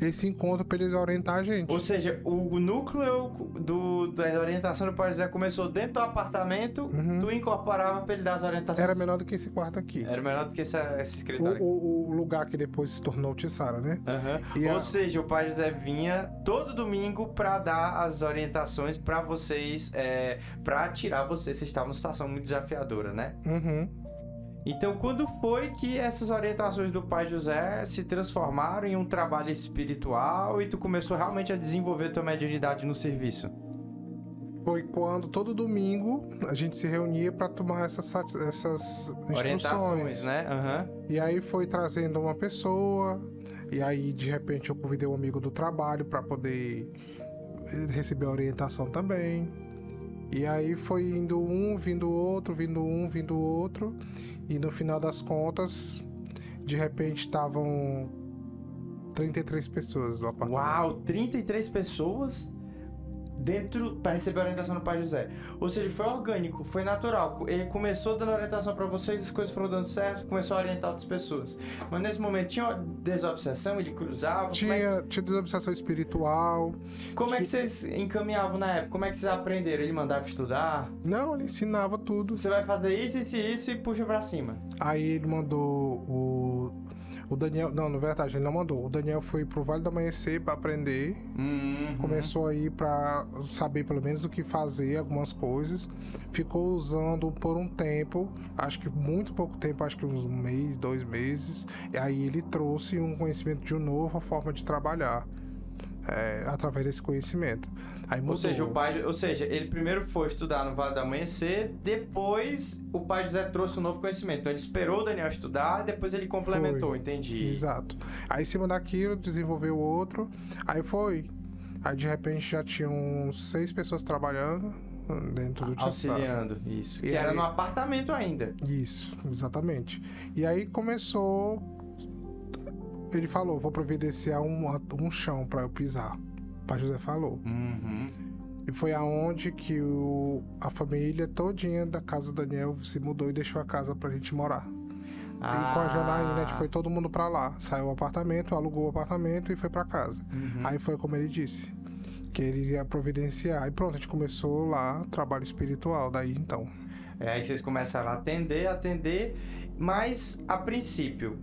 esse encontro pra eles orientar a gente. Ou seja, o núcleo da orientação do Pai José começou dentro do apartamento tu incorporava pra ele dar as orientações. Era menor do que esse quarto aqui. Era menor do que esse escritório aqui. O lugar que depois se tornou o Tissara, né? Ou seja, o pai José vinha todo domingo pra dar as orientações pra vocês, pra tirar vocês estavam numa situação muito desafiadora, né? Então, quando foi que essas orientações do pai José se transformaram em um trabalho espiritual e tu começou realmente a desenvolver tua mediunidade no serviço? Foi quando todo domingo a gente se reunia para tomar essas instruções, né? E aí foi trazendo uma pessoa, e aí de repente eu convidei um amigo do trabalho para poder receber a orientação também. E aí foi indo um, vindo outro, vindo um, vindo outro. E no final das contas, de repente estavam 33 pessoas no apartamento. Uau, 33 pessoas dentro para receber a orientação do pai José. Ou seja, foi orgânico, foi natural. Ele começou dando orientação para vocês, as coisas foram dando certo, começou a orientar outras pessoas. Mas nesse momento tinha uma desobsessão, ele cruzava? Tinha desobsessão espiritual. Como é que vocês encaminhavam na época? Como é que vocês aprenderam? Ele mandava estudar? Não, ele ensinava tudo. Você vai fazer isso e puxa pra cima. Aí ele mandou o Daniel... Não, na verdade, ele não mandou. O Daniel foi pro Vale do Amanhecer pra aprender. Começou a ir pra saber pelo menos o que fazer, algumas coisas. Ficou usando por um tempo, acho que muito pouco tempo, acho que uns 1 mês, 2 meses. E aí ele trouxe um conhecimento de uma nova forma de trabalhar. Através desse conhecimento. Aí mudou. Ou seja, ele primeiro foi estudar no Vale do Amanhecer, depois o pai José trouxe um novo conhecimento. Então ele esperou o Daniel estudar, depois ele complementou, entendi. Exato. Aí em cima daquilo, desenvolveu outro, aí foi. Aí de repente já tinham 6 pessoas trabalhando dentro do Tissara. Auxiliando, isso. Que era no apartamento ainda. Isso, exatamente. E aí começou... Ele falou, vou providenciar um chão pra eu pisar. O pai José falou. E foi aonde que a família todinha da casa do Daniel se mudou e deixou a casa pra gente morar. E com a Janaína, a gente foi todo mundo pra lá. Saiu o apartamento, alugou o apartamento e foi pra casa. Aí foi como ele disse, que ele ia providenciar. E pronto, a gente começou lá, trabalho espiritual, daí então. Aí vocês começaram a atender, mas a princípio...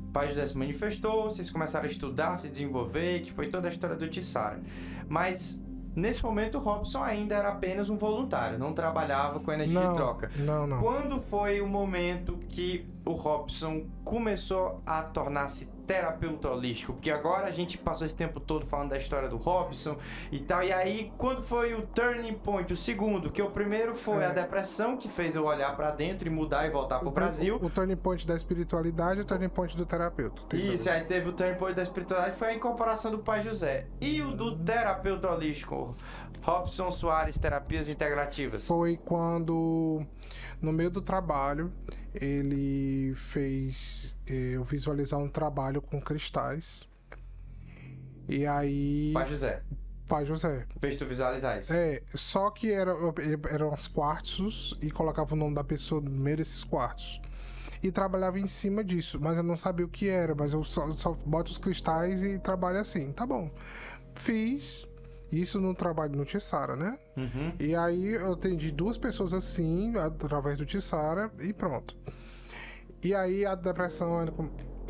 O pai José se manifestou, vocês começaram a estudar, se desenvolver, que foi toda a história do Tissara. Mas, nesse momento, o Robson ainda era apenas um voluntário, não trabalhava com energia de troca. Não. Quando foi o momento que o Robson começou a tornar-se terapeuta holístico? Porque agora a gente passou esse tempo todo falando da história do Robson e tal, e aí, quando foi o turning point, o segundo, que o primeiro foi a depressão, que fez eu olhar pra dentro e mudar e voltar pro Brasil. O turning point da espiritualidade e o turning point do terapeuta. Isso, aí teve o turning point da espiritualidade, foi a incorporação do pai José. E o do terapeuta holístico, Robson Soares, Terapias Integrativas? Foi quando, no meio do trabalho, ele fez eu visualizar um trabalho com cristais. E aí... Pai José. Fez tu visualizar isso? Só que eram os quartos e colocava o nome da pessoa no meio desses quartos. E trabalhava em cima disso, mas eu não sabia o que era, mas eu só boto os cristais e trabalho assim. Tá bom. Fiz isso no trabalho no Tissara, né? E aí eu atendi 2 pessoas assim, através do Tissara, e pronto. E aí a depressão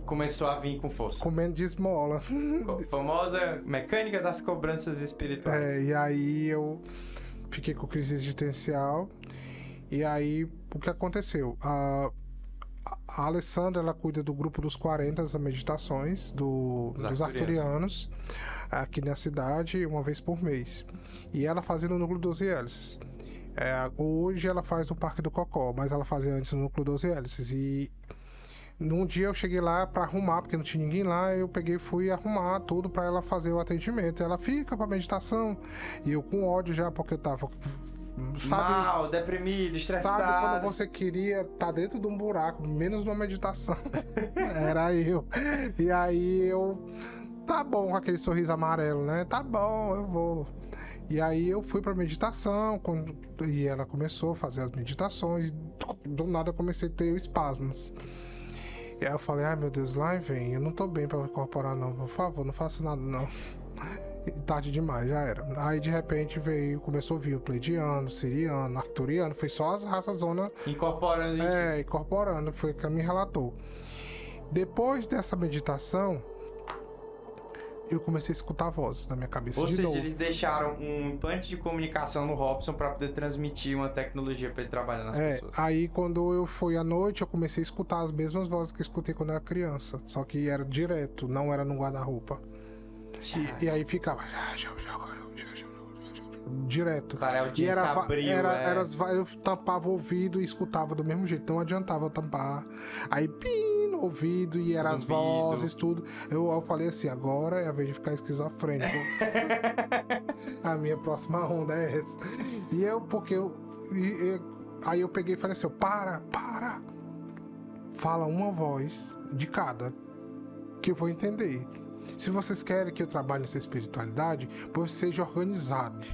começou a vir com força. Comendo de esmola. Famosa mecânica das cobranças espirituais. E aí eu fiquei com crise existencial. E aí, o que aconteceu? A Alessandra, ela cuida do grupo dos 40 das meditações dos arturianos aqui na cidade, uma vez por mês. E ela fazia no núcleo 12 hélices. Hoje ela faz no Parque do Cocó, mas ela fazia antes no núcleo 12 hélices. E num dia eu cheguei lá pra arrumar, porque não tinha ninguém lá, eu peguei e fui arrumar tudo pra ela fazer o atendimento. Ela fica pra meditação, e eu com ódio já, porque eu tava... mal, deprimido, estressado. Sabe quando você queria estar dentro de um buraco, menos uma meditação? Era eu. E aí eu... Tá bom, com aquele sorriso amarelo, né? Tá bom, eu vou. E aí eu fui pra meditação, e ela começou a fazer as meditações, e do nada eu comecei a ter espasmos. E aí eu falei, ai meu Deus, lá vem, eu não tô bem pra incorporar não, por favor, não faça nada não. tarde demais, já era. Aí de repente começou a vir o pleidiano, siriano, arcturiano, foi só as raças zona Incorporando. incorporando, foi o que me relatou. Depois dessa meditação, eu comecei a escutar vozes na minha cabeça. Ou de seja, novo. eles deixaram um implante de comunicação no Robson para poder transmitir uma tecnologia para ele trabalhar nas pessoas. Aí quando eu fui à noite, eu comecei a escutar as mesmas vozes que eu escutei quando eu era criança. Só que era direto, não era no guarda-roupa. E aí ficava direto. E eu tampava o ouvido e escutava do mesmo jeito. Não adiantava eu tampar. Aí no ouvido e eram as vozes, tudo. Eu falei assim, agora é a vez de ficar esquizofrênico. A minha próxima onda é essa. Aí eu peguei e falei assim, para. Fala uma voz de cada, que eu vou entender. Se vocês querem que eu trabalhe nessa espiritualidade, pois seja organizado.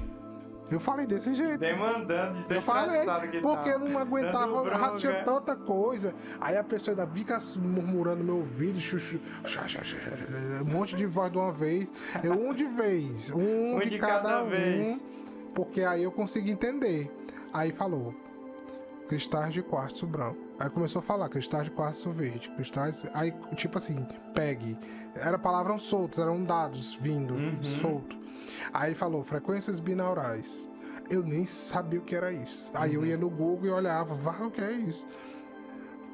Eu falei desse jeito. Demandando de ter eu falei, que porque eu não aguentava, já tinha bronca. tanta coisa. Aí a pessoa ainda fica murmurando no meu ouvido, um monte de voz de uma vez. Um de vez, um de cada vez. Porque aí eu consegui entender. Aí falou, cristais de quartzo branco. Aí começou a falar, cristais de quartzo verde, cristais... Aí, tipo assim, pegue. Era palavras soltas, eram dados vindo, solto. Aí ele falou, frequências binaurais. Eu nem sabia o que era isso. Aí eu ia no Google e olhava, o que é isso?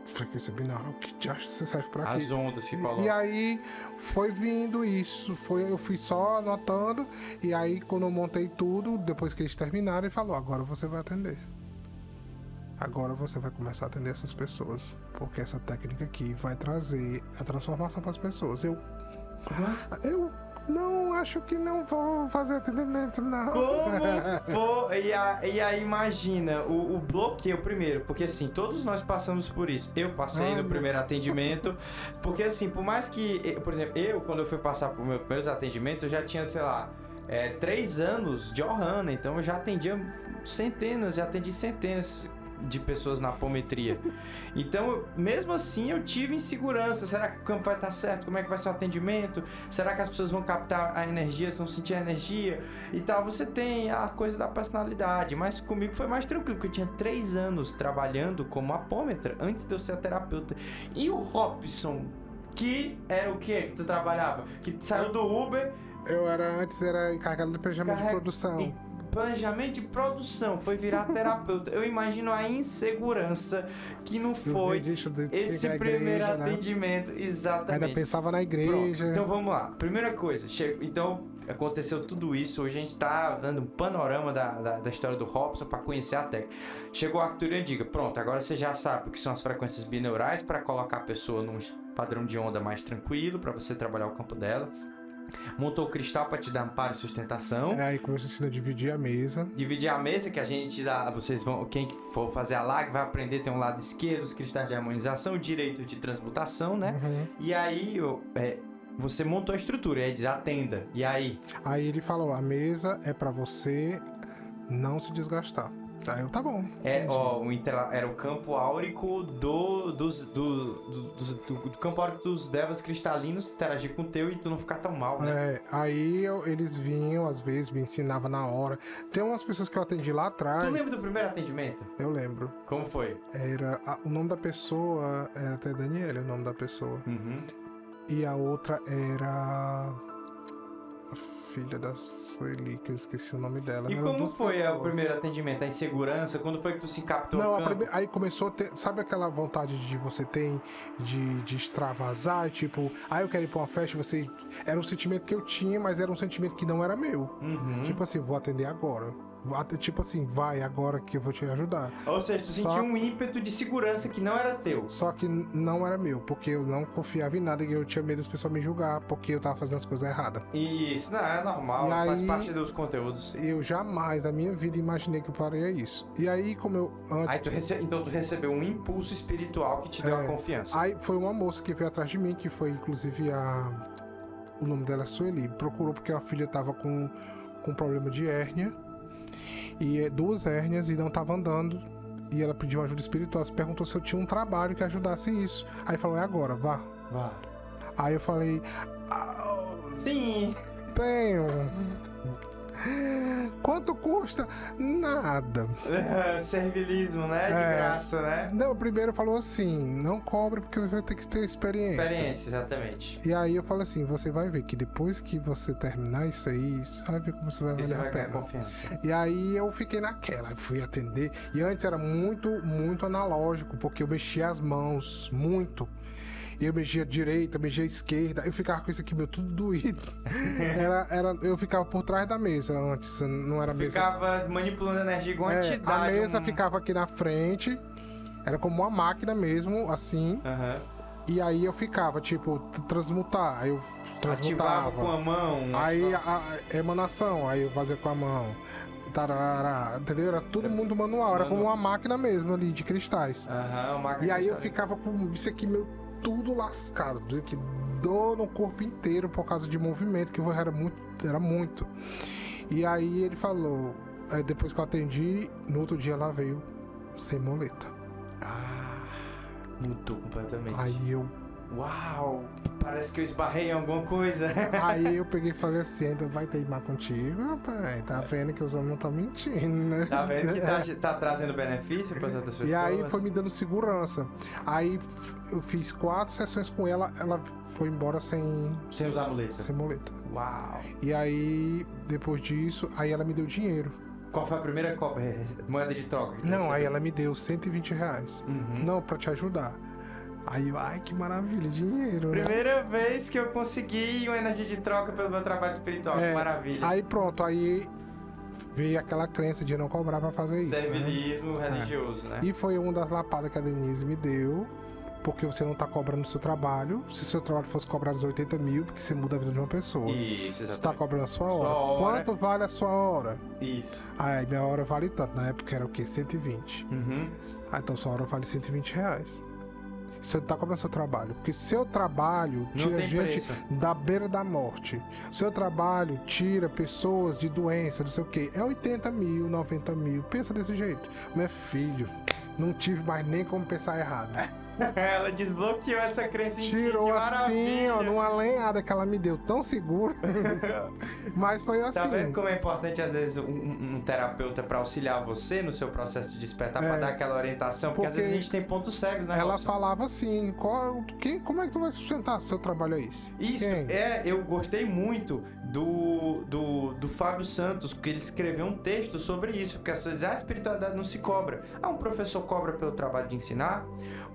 Frequência binaural, o que já serve pra quê? As ondas que colocam. E aí foi vindo isso, eu fui só anotando, e aí quando eu montei tudo, depois que eles terminaram, ele falou, agora você vai atender. Agora você vai começar a atender essas pessoas, porque essa técnica aqui vai trazer a transformação para as pessoas. Eu não, acho que não vou fazer atendimento, não. Como? E aí imagina o bloqueio primeiro, porque assim, todos nós passamos por isso. Eu passei no primeiro atendimento, porque assim, por mais que, por exemplo, quando eu fui passar por meus primeiros atendimentos, eu já tinha, sei lá, 3 anos de Ohana, então eu já atendi centenas de pessoas na apometria. Então, mesmo assim, eu tive insegurança. Será que o campo vai estar certo? Como é que vai ser o atendimento? Será que as pessoas vão captar a energia, vão sentir a energia? E tal, você tem a coisa da personalidade. Mas comigo foi mais tranquilo, porque eu tinha 3 anos trabalhando como apômetra antes de eu ser terapeuta. E o Robson, que era o quê que tu trabalhava? Que saiu do Uber... Antes era encarregado de planejamento de produção. Planejamento de produção, foi virar terapeuta. Eu imagino a insegurança que não foi esse primeiro atendimento. Exatamente. Ainda pensava na igreja. Pronto. Então vamos lá. Primeira coisa, então aconteceu tudo isso. Hoje a gente tá dando um panorama da história do Robson para conhecer a técnica. Chegou a Arcturian e diga, pronto, agora você já sabe o que são as frequências binaurais para colocar a pessoa num padrão de onda mais tranquilo, para você trabalhar o campo dela. Montou o cristal para te dar amparo e sustentação. Aí começou a ensinar a dividir a mesa. Dividir a mesa, que a gente dá. Vocês vão. Quem for fazer a live vai aprender. Tem um lado esquerdo, os cristais de harmonização, o direito de transmutação, né? E aí você montou a estrutura, aí diz atenda. E aí? Aí ele falou: a mesa é para você não se desgastar. Aí eu, tá bom. Era o campo áurico do campo áurico dos devas cristalinos interagir com o teu e tu não ficar tão mal, né? Aí eles vinham, às vezes, me ensinavam na hora. Tem umas pessoas que eu atendi lá atrás. Tu lembra do primeiro atendimento? Eu lembro. Como foi? O nome da pessoa era até Daniela, o nome da pessoa. E a outra era a filha da Sueli, que eu esqueci o nome dela. E como foi o primeiro atendimento? A insegurança? Quando foi que tu se captou? Não, aí começou a ter... Sabe aquela vontade de você tem de extravasar? Tipo, eu quero ir pra uma festa, você... Era um sentimento que eu tinha, mas era um sentimento que não era meu. Tipo assim, vou atender agora. Tipo assim, vai agora que eu vou te ajudar. Ou seja, tu sentiu um ímpeto de segurança que não era teu. Só que não era meu, porque eu não confiava em nada e eu tinha medo das pessoas me julgar, porque eu tava fazendo as coisas erradas. Isso, não, é normal, faz parte dos conteúdos. Eu jamais na minha vida imaginei que eu faria isso. E aí, como eu... Então tu recebeu um impulso espiritual que te deu a confiança. Aí foi uma moça que veio atrás de mim, que foi inclusive o nome dela é Sueli. Procurou porque a filha tava com problema de hérnia. E 2 hérnias e não tava andando. E ela pediu ajuda espiritual. Se perguntou se eu tinha um trabalho que ajudasse isso. Aí falou, é agora, vá. Vá. Aí eu falei... Sim! Tenho. Quanto custa? Nada. Servilismo, né? De graça, né? Não, primeiro falou assim, não cobre porque você vai ter que ter experiência. Experiência, exatamente. E aí eu falo assim, você vai ver que depois que você terminar isso aí, você vai ver como você vai valer a pena. Confiança. E aí eu fiquei naquela, fui atender. E antes era muito, muito analógico, porque eu mexia as mãos, muito. Eu mexia direita, mexia esquerda, eu ficava com isso aqui, meu, tudo doído. Eu ficava por trás da mesa antes, não era mesa. Ficava manipulando a energia igual uma entidade. A mesa ficava aqui na frente, era como uma máquina mesmo, assim. E aí eu ficava, tipo, transmutar, aí eu transmutava. Ativava com a mão. Aí a emanação, aí eu fazia com a mão. Tarará, entendeu? Era tudo muito manual, era como uma máquina mesmo ali, de cristais. Uma máquina e aí eu ficava com isso aqui, meu, tudo lascado, que dor no corpo inteiro por causa de movimento, que era muito. E aí ele falou, depois que eu atendi, no outro dia ela veio sem muleta. Mudou completamente. Aí eu... Uau! Parece que eu esbarrei em alguma coisa. Aí eu peguei e falei assim, ainda vai teimar contigo, rapaz? Tá vendo que os homens não estão mentindo, né? Tá vendo que tá trazendo benefício para as outras pessoas? E aí foi me dando segurança. Aí eu fiz 4 sessões com ela, ela foi embora sem usar muleta. Sem muleta. Uau! E aí, depois disso, aí ela me deu dinheiro. Qual foi a primeira moeda de troca? Não, aí ela me deu R$120. Não, pra te ajudar. Aí eu, ai, que maravilha, dinheiro, né? Primeira vez que eu consegui uma energia de troca pelo meu trabalho espiritual, que maravilha. Aí pronto, aí veio aquela crença de não cobrar pra fazer isso. Servilismo religioso, né? E foi uma das lapadas que a Denise me deu, porque você não tá cobrando o seu trabalho. Se seu trabalho fosse cobrar os 80 mil, porque você muda a vida de uma pessoa. Isso, exatamente. Você tá cobrando a sua hora. Quanto vale a sua hora? Isso. Aí minha hora vale tanto, na época era o quê? 120. Então sua hora vale R$120. Você não tá cobrando seu trabalho, porque seu trabalho tira gente da beira da morte. Seu trabalho tira pessoas de doença, não sei o quê. É 80 mil, 90 mil. Pensa desse jeito. Meu filho, não tive mais nem como pensar errado. Ela desbloqueou essa crença em ti, tirou assim, ó, numa lenhada que ela me deu tão segura. Mas foi assim. Tá vendo como é importante, às vezes, um terapeuta pra auxiliar você no seu processo de despertar, pra dar aquela orientação? Porque às vezes a gente tem pontos cegos, né, ela Robson? falava assim, como é que tu vai sustentar seu trabalho aí? Isso, eu gostei muito do Fábio Santos, que ele escreveu um texto sobre isso, porque às vezes a espiritualidade não se cobra. Um professor cobra pelo trabalho de ensinar,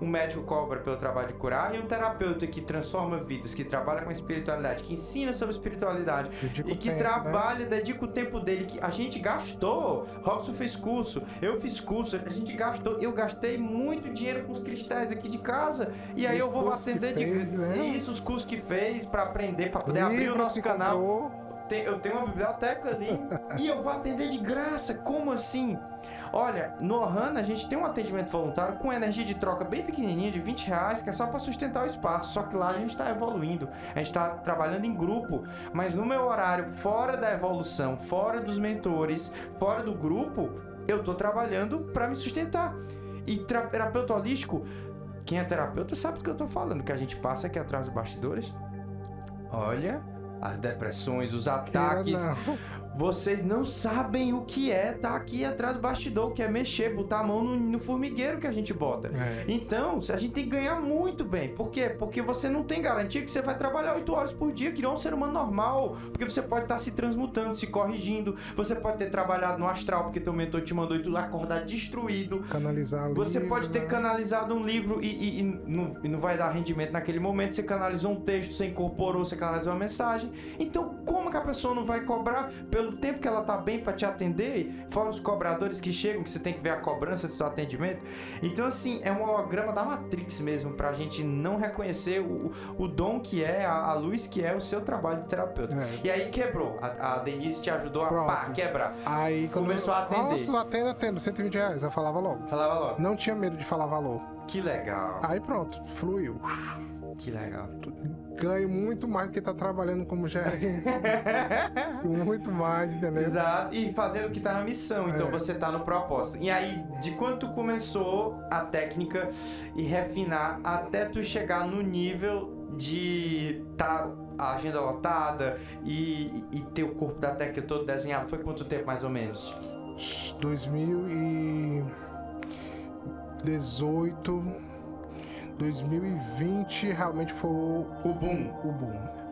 um médico cobra pelo trabalho de curar, e um terapeuta que transforma vidas, que trabalha com espiritualidade, que ensina sobre espiritualidade, e que trabalha, dedica o tempo dele, que a gente gastou. Robson fez curso, eu fiz curso, a gente gastou, eu gastei muito dinheiro com os cristais aqui de casa, e aí eu vou atender isso, os cursos que fez, pra aprender, pra poder abrir o nosso canal. Eu tenho uma biblioteca ali e eu vou atender de graça. Como assim? Olha, no Ohana a gente tem um atendimento voluntário com energia de troca bem pequenininha, de R$20, que é só para sustentar o espaço. Só que lá a gente está evoluindo, a gente está trabalhando em grupo. Mas no meu horário, fora da evolução, fora dos mentores, fora do grupo, eu tô trabalhando para me sustentar. E terapeuta holístico, quem é terapeuta sabe do que eu tô falando, que a gente passa aqui atrás dos bastidores. Olha, as depressões, os ataques. Vocês não sabem o que é estar aqui atrás do bastidor, que é mexer, botar a mão no formigueiro que a gente bota. Então, a gente tem que ganhar muito bem. Por quê? Porque você não tem garantia que você vai trabalhar 8 horas por dia, que não é um ser humano normal. Porque você pode estar se transmutando, se corrigindo. Você pode ter trabalhado no astral, porque teu mentor te mandou e tu acordar destruído. Canalizar Você livro, pode ter canalizado um livro e não vai dar rendimento naquele momento. Você canalizou um texto, você incorporou, você canalizou uma mensagem. Então, como que a pessoa não vai cobrar pelo tempo que ela tá bem pra te atender? Fora os cobradores que chegam, que você tem que ver a cobrança do seu atendimento. Então, assim, é um holograma da Matrix mesmo, pra gente não reconhecer o dom que é, a luz que é o seu trabalho de terapeuta. E aí quebrou. A Denise te ajudou a quebrar. Aí começou a atender. Nossa, atendo, R$120. Eu falava logo. Falava logo. Não tinha medo de falar valor. Que legal. Aí pronto, fluiu. Que legal. Ganho muito mais do que tá trabalhando como gerente. Muito mais, entendeu? Exato. E fazendo o que tá na missão. Então você tá no propósito. E aí, de quando tu começou a técnica e refinar até tu chegar no nível de tá a agenda lotada e ter o corpo da técnica todo desenhado, foi quanto tempo mais ou menos? 2018, 2020 realmente foi o boom.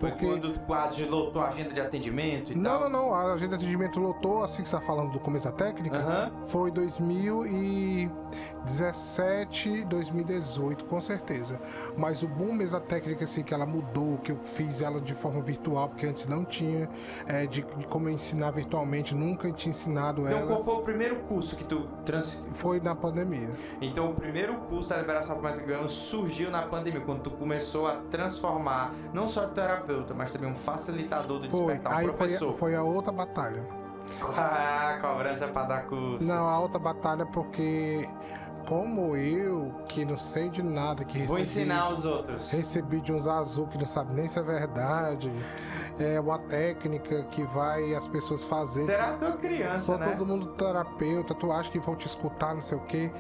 Foi quando quase lotou a agenda de atendimento e tal? Não. A agenda de atendimento lotou, assim que você está falando do começo da técnica, foi 2017, 2018, com certeza. Mas o boom mesmo da técnica, assim, que ela mudou, que eu fiz ela de forma virtual, porque antes não tinha de como ensinar virtualmente, nunca tinha ensinado ela. Então, qual foi o primeiro curso que tu Foi na pandemia. Então, o primeiro curso da liberação apométrica surgiu na pandemia, quando tu começou a transformar, não só terapeuta, mas também um facilitador do despertar, um professor. Foi a outra batalha. Cobrança pra dar curso. Não, a outra batalha porque, como eu, que não sei de nada, que vou ensinar os outros. Recebi de uns azul que não sabe nem se é verdade. É uma técnica que vai as pessoas fazerem. Será tua criança, só né? Todo mundo terapeuta, tu acha que vão te escutar, não sei o quê.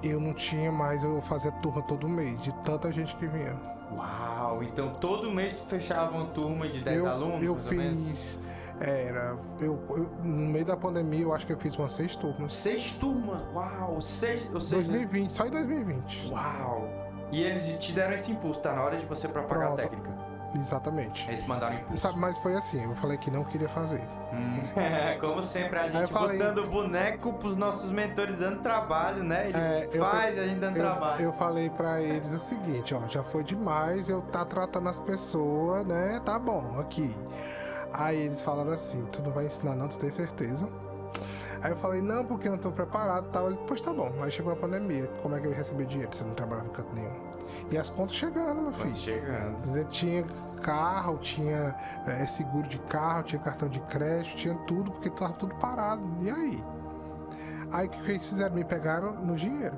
Eu não tinha mais, eu fazia turma todo mês, de tanta gente que vinha. Uau, então todo mês tu fechava uma turma de 10 alunos? Eu fiz. No meio da pandemia, eu acho que eu fiz umas 6 turmas. 6 turmas? Uau! 6, ou seja, 2020, só em 2020. Uau! E eles te deram esse impulso, tá? Na hora de você propagar a técnica. Exatamente. Eles mandaram impulso. Mas foi assim, eu falei que não queria fazer. Como sempre, a gente botando boneco pros nossos mentores, dando trabalho, né? Eles fazem, a gente dando trabalho. Eu falei pra eles o seguinte, ó, já foi demais eu tá tratando as pessoas, né? Tá bom, aqui. Aí eles falaram assim, tu não vai ensinar não, tu tem certeza? Aí eu falei, não, porque eu não tô preparado e tal. Ele, pois tá bom. Aí chegou a pandemia, como é que eu ia receber dinheiro se eu não trabalhava em canto nenhum? E as contas chegando, meu filho. Chegando. Tinha carro, tinha seguro de carro, tinha cartão de crédito, tinha tudo, porque tava tudo parado. E aí? Aí o que eles fizeram? Me pegaram no dinheiro.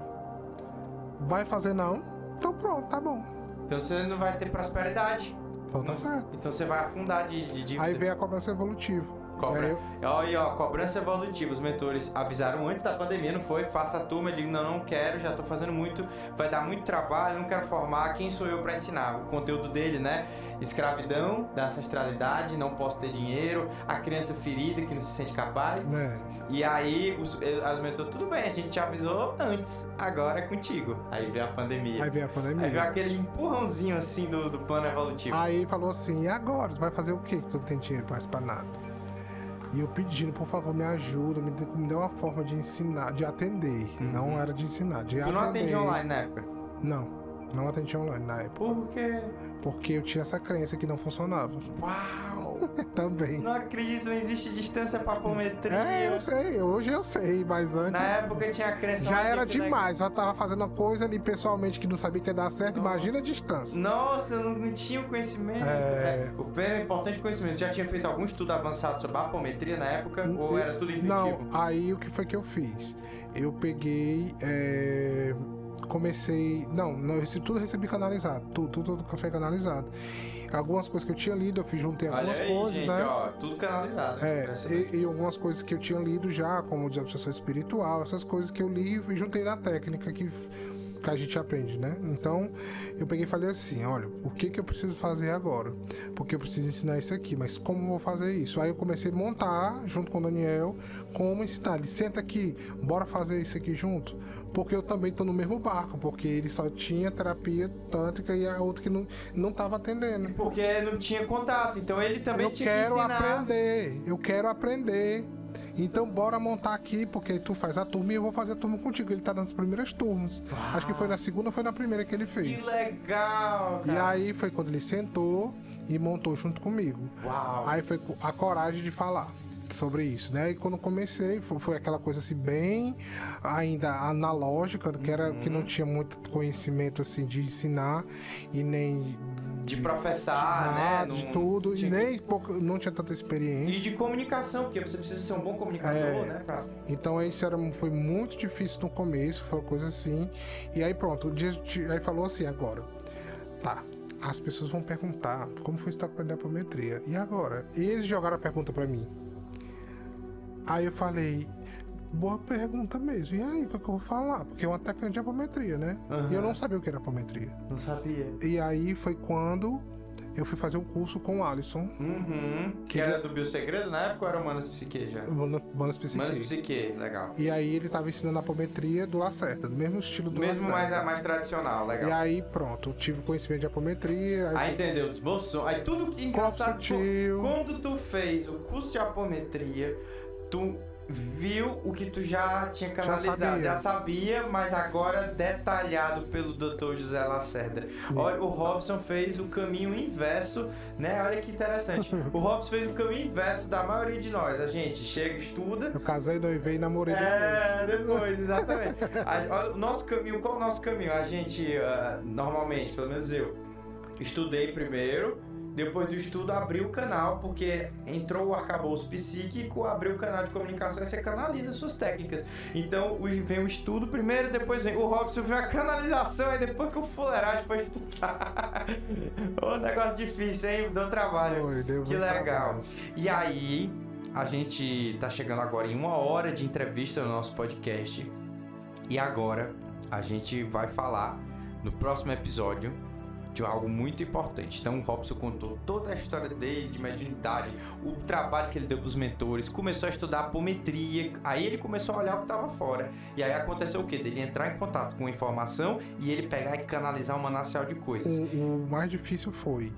Vai fazer não? Então pronto, tá bom. Então você não vai ter prosperidade. Então tá certo. Então você vai afundar de dívida. Aí veio a cobrança evolutiva. Cobrança evolutiva. Os mentores avisaram antes da pandemia, não foi? Faça a turma. Eu digo, não quero, já tô fazendo muito, vai dar muito trabalho, não quero formar. Quem sou eu para ensinar? O conteúdo dele, né? Escravidão da ancestralidade, não posso ter dinheiro, a criança ferida que não se sente capaz. E aí os mentores, tudo bem, a gente te avisou antes, agora é contigo. Aí veio a pandemia. Aí veio aquele empurrãozinho assim do plano evolutivo. Aí falou assim, e agora? Você vai fazer o quê? Que tu não tem dinheiro pra nada. E eu pedindo, por favor, me ajuda, me dê uma forma de ensinar, de atender. Não era de ensinar, de atender. Tu não atendia online na época? Não atendia online na época. Por quê? Porque eu tinha essa crença que não funcionava. Uau! Também. Não acredito, não existe distância pra apometria. Eu sei, hoje eu sei, mas antes... Na época tinha a crença... Já era demais, já tava fazendo uma coisa ali pessoalmente que não sabia que ia dar certo, imagina a distância. Nossa, não tinha o conhecimento. O primeiro importante conhecimento. Já tinha feito algum estudo avançado sobre a apometria na época? Ou era tudo intuitivo? Não, aí o que foi que eu fiz? Eu peguei... Comecei... Não, tudo recebi canalizado. Tudo foi canalizado. Algumas coisas que eu tinha lido, eu juntei algumas coisas, gente, né? Ó, tudo canalizado. E algumas coisas que eu tinha lido já, como desobsessão espiritual, essas coisas que eu li e juntei na técnica que a gente aprende, né? Então, eu peguei e falei assim, olha, o que eu preciso fazer agora? Porque eu preciso ensinar isso aqui, mas como eu vou fazer isso? Aí eu comecei a montar, junto com o Daniel, como ensinar. Ele, senta aqui, bora fazer isso aqui junto? Porque eu também tô no mesmo barco, porque ele só tinha terapia tântrica e a outra que não tava atendendo. Porque não tinha contato, então ele também tinha que ensinar. Eu quero aprender. Então bora montar aqui, porque tu faz a turma e eu vou fazer a turma contigo. Ele tá nas primeiras turmas. Uau. Acho que foi na segunda ou foi na primeira que ele fez. Que legal, cara. E aí foi quando ele sentou e montou junto comigo. Uau. Aí foi a coragem de falar sobre isso, né? E quando comecei, foi aquela coisa assim, bem ainda analógica, que era que não tinha muito conhecimento assim de ensinar e nem de professar, nada, né? De tudo, e nem não tinha tanta experiência. E de comunicação, porque você precisa ser um bom comunicador, né? Então isso foi muito difícil no começo, foi uma coisa assim. E aí pronto, aí falou assim, agora, tá, as pessoas vão perguntar como foi estar aprendendo a apometria. E agora? Eles jogaram a pergunta pra mim. Aí eu falei, boa pergunta mesmo. E aí, o que eu vou falar? Porque é uma técnica de apometria, né? E eu não sabia o que era apometria. Não sabia. E aí foi quando eu fui fazer um curso com o Alisson. Que era do Biosegredo na época ou era Manas Psique já? Manas Psique. Manas Psique, legal. E aí ele tava ensinando apometria do Lacerda, do mesmo estilo do Mesmo Lacerda. mais travacional, legal. E aí pronto, eu tive conhecimento de apometria. Aí entendeu, desbolsou. Aí tudo que engraçado, sutil. quando tu fez o curso de apometria, tu viu o que tu já tinha canalizado, já sabia, mas agora detalhado pelo Dr. José Lacerda. Olha, o Robson fez o caminho inverso, né? Olha que interessante. O Robson fez o caminho inverso da maioria de nós. A gente chega, estuda. Eu casei, noivei e namorei depois, exatamente. Olha, o nosso caminho, qual é o nosso caminho? A gente, normalmente, pelo menos eu, estudei primeiro. Depois do estudo, abriu o canal, porque entrou o arcabouço psíquico, abriu o canal de comunicação e você canaliza suas técnicas. Então, vem o estudo primeiro, depois vem o Robson, vem a canalização, e depois que o fuleiragem foi estudar. Ô, negócio difícil, hein? Deu trabalho. Que legal. E aí, a gente tá chegando agora em 1 hora de entrevista no nosso podcast. E agora, a gente vai falar no próximo episódio de algo muito importante. Então o Robson contou toda a história dele, de mediunidade, o trabalho que ele deu pros mentores, começou a estudar apometria, aí ele começou a olhar o que tava fora. E aí aconteceu o quê? Dele entrar em contato com informação e ele pegar e canalizar um manancial de coisas. O mais difícil foi: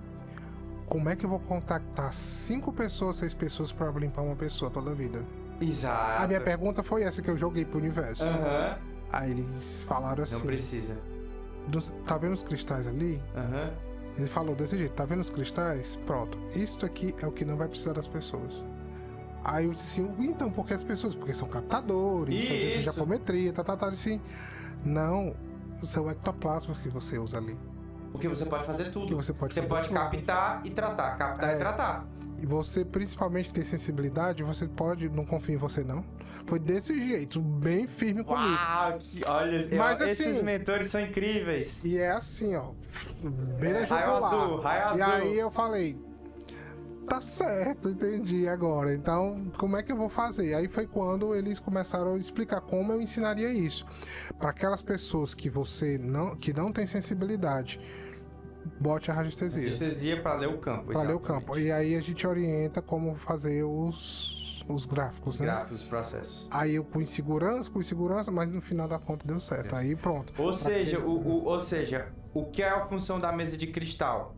como é que eu vou contactar 5 pessoas, 6 pessoas pra limpar uma pessoa toda a vida? Exato. A minha pergunta foi essa que eu joguei pro universo. Aí eles falaram assim: não precisa. Tá vendo os cristais ali? Ele falou desse jeito: tá vendo os cristais? Pronto, isto aqui é o que não vai precisar das pessoas. Aí eu disse assim: então, por que as pessoas? Porque são captadores, são de apometria, assim. Não, são ectoplasmas que você usa ali. Porque você pode fazer tudo. Você pode captar e tratar, captar e tratar. E você, principalmente que tem sensibilidade, você pode, não confia em você não. Foi desse jeito, bem firme comigo. Uau, olha, mas, esses assim, mentores são incríveis. E é assim, ó, bem na jugular. Raio azul. E aí eu falei: tá certo, entendi agora. Então, como é que eu vou fazer? Aí foi quando eles começaram a explicar como eu ensinaria isso. Para aquelas pessoas que não tem sensibilidade, bote a radiestesia. Radiestesia para ler o campo. Para ler o campo. E aí a gente orienta como fazer os gráficos, né? Gráficos, os processos. Aí eu com insegurança, mas no final da conta deu certo. Aí pronto. Ou seja, o que é a função da mesa de cristal?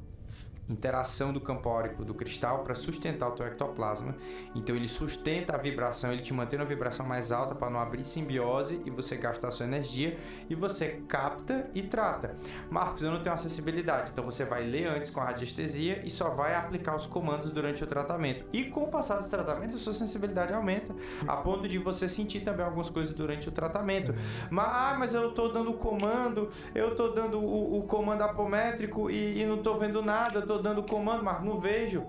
Interação do campo áurico do cristal para sustentar o teu ectoplasma. Então ele sustenta a vibração, ele te mantém uma vibração mais alta para não abrir simbiose e você gastar sua energia, e você capta e trata. Marcos, eu não tenho acessibilidade, então você vai ler antes com a radiestesia e só vai aplicar os comandos durante o tratamento. E com o passar dos tratamentos, a sua sensibilidade aumenta, a ponto de você sentir também algumas coisas durante o tratamento. Mas eu tô dando o comando, eu tô dando o comando apométrico e não tô vendo nada, eu tô dando o comando, mas não vejo.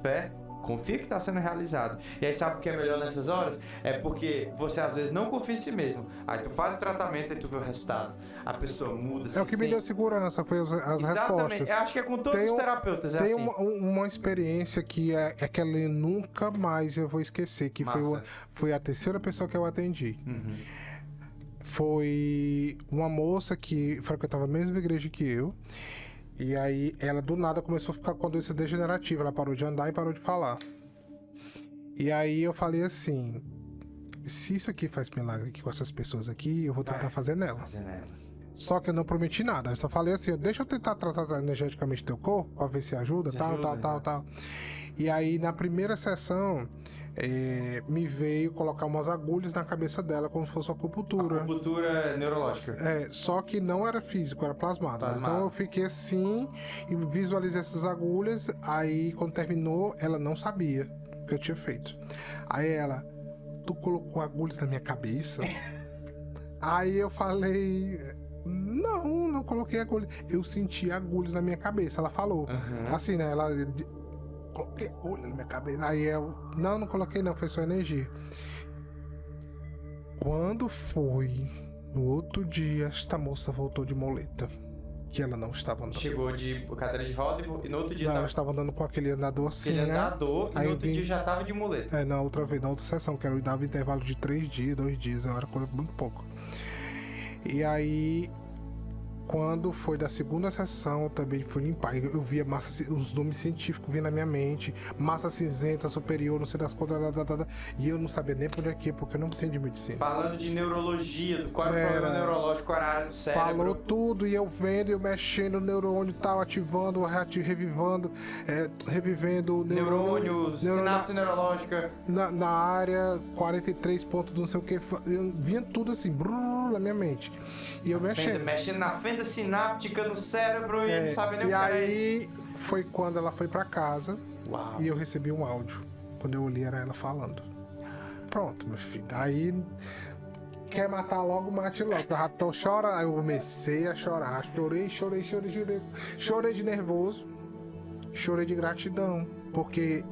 Fé, confia que está sendo realizado. E aí sabe o que é melhor nessas horas? É porque você às vezes não confia em si mesmo. Aí tu faz o tratamento e tu vê o resultado. A pessoa muda. É o que me deu segurança, foi as respostas. Eu acho que é com todos os terapeutas. Tem assim. Uma experiência que é aquela nunca mais eu vou esquecer, que foi a terceira pessoa que eu atendi. Foi uma moça que frequentava a mesma igreja que eu. E aí ela do nada começou a ficar com a doença degenerativa. Ela parou de andar e parou de falar. E aí eu falei assim: se isso aqui faz milagre aqui com essas pessoas aqui, eu vou tentar fazer nelas. Só que eu não prometi nada. Eu só falei assim: deixa eu tentar tratar energeticamente teu corpo pra ver se ajuda, tal. E aí na primeira sessão me veio colocar umas agulhas na cabeça dela, como se fosse uma acupuntura. Acupuntura neurológica. Só que não era físico, era plasmado. Então eu fiquei assim e visualizei essas agulhas. Aí quando terminou, ela não sabia o que eu tinha feito. Aí ela: tu colocou agulhas na minha cabeça? Aí eu falei: não coloquei agulhas. Eu senti agulhas na minha cabeça. Ela falou assim, né? Ela: coloquei agulha na minha cabeça. Aí eu: não coloquei não, foi só energia. Quando foi no outro dia, esta moça voltou de muleta, que ela não estava andando. Chegou de cadeira de roda e no outro dia ela estava andando com aquele andador assim, né? E no outro dia já estava de muleta. Na outra sessão, que eu dava intervalo de 3 dias, 2 dias, era coisa muito pouco. E aí, quando foi da segunda sessão, eu também fui limpar. Eu via os nomes científicos vindo na minha mente, massa cinzenta, superior, não sei das contas, e eu não sabia nem por aqui, porque eu não entendi medicina. Falando de neurologia, qual é o problema neurológico, qual era a área do cérebro? Falou tudo, e eu vendo, eu mexendo no neurônio e tal, ativando, revivendo neurônios, sinapse neurológica. Na área 43 pontos, não sei o que, vinha tudo assim, na minha mente. E eu mexendo na fenda sináptica no cérebro e não sabe nem o que era isso. E aí foi quando ela foi pra casa. Uau. E eu recebi um áudio. Quando eu olhei, era ela falando. Pronto, meu filho. Aí quer matar logo, mate logo. Eu já tô chorando. Aí eu comecei a chorar. Chorei de nervoso. Chorei de gratidão. Porque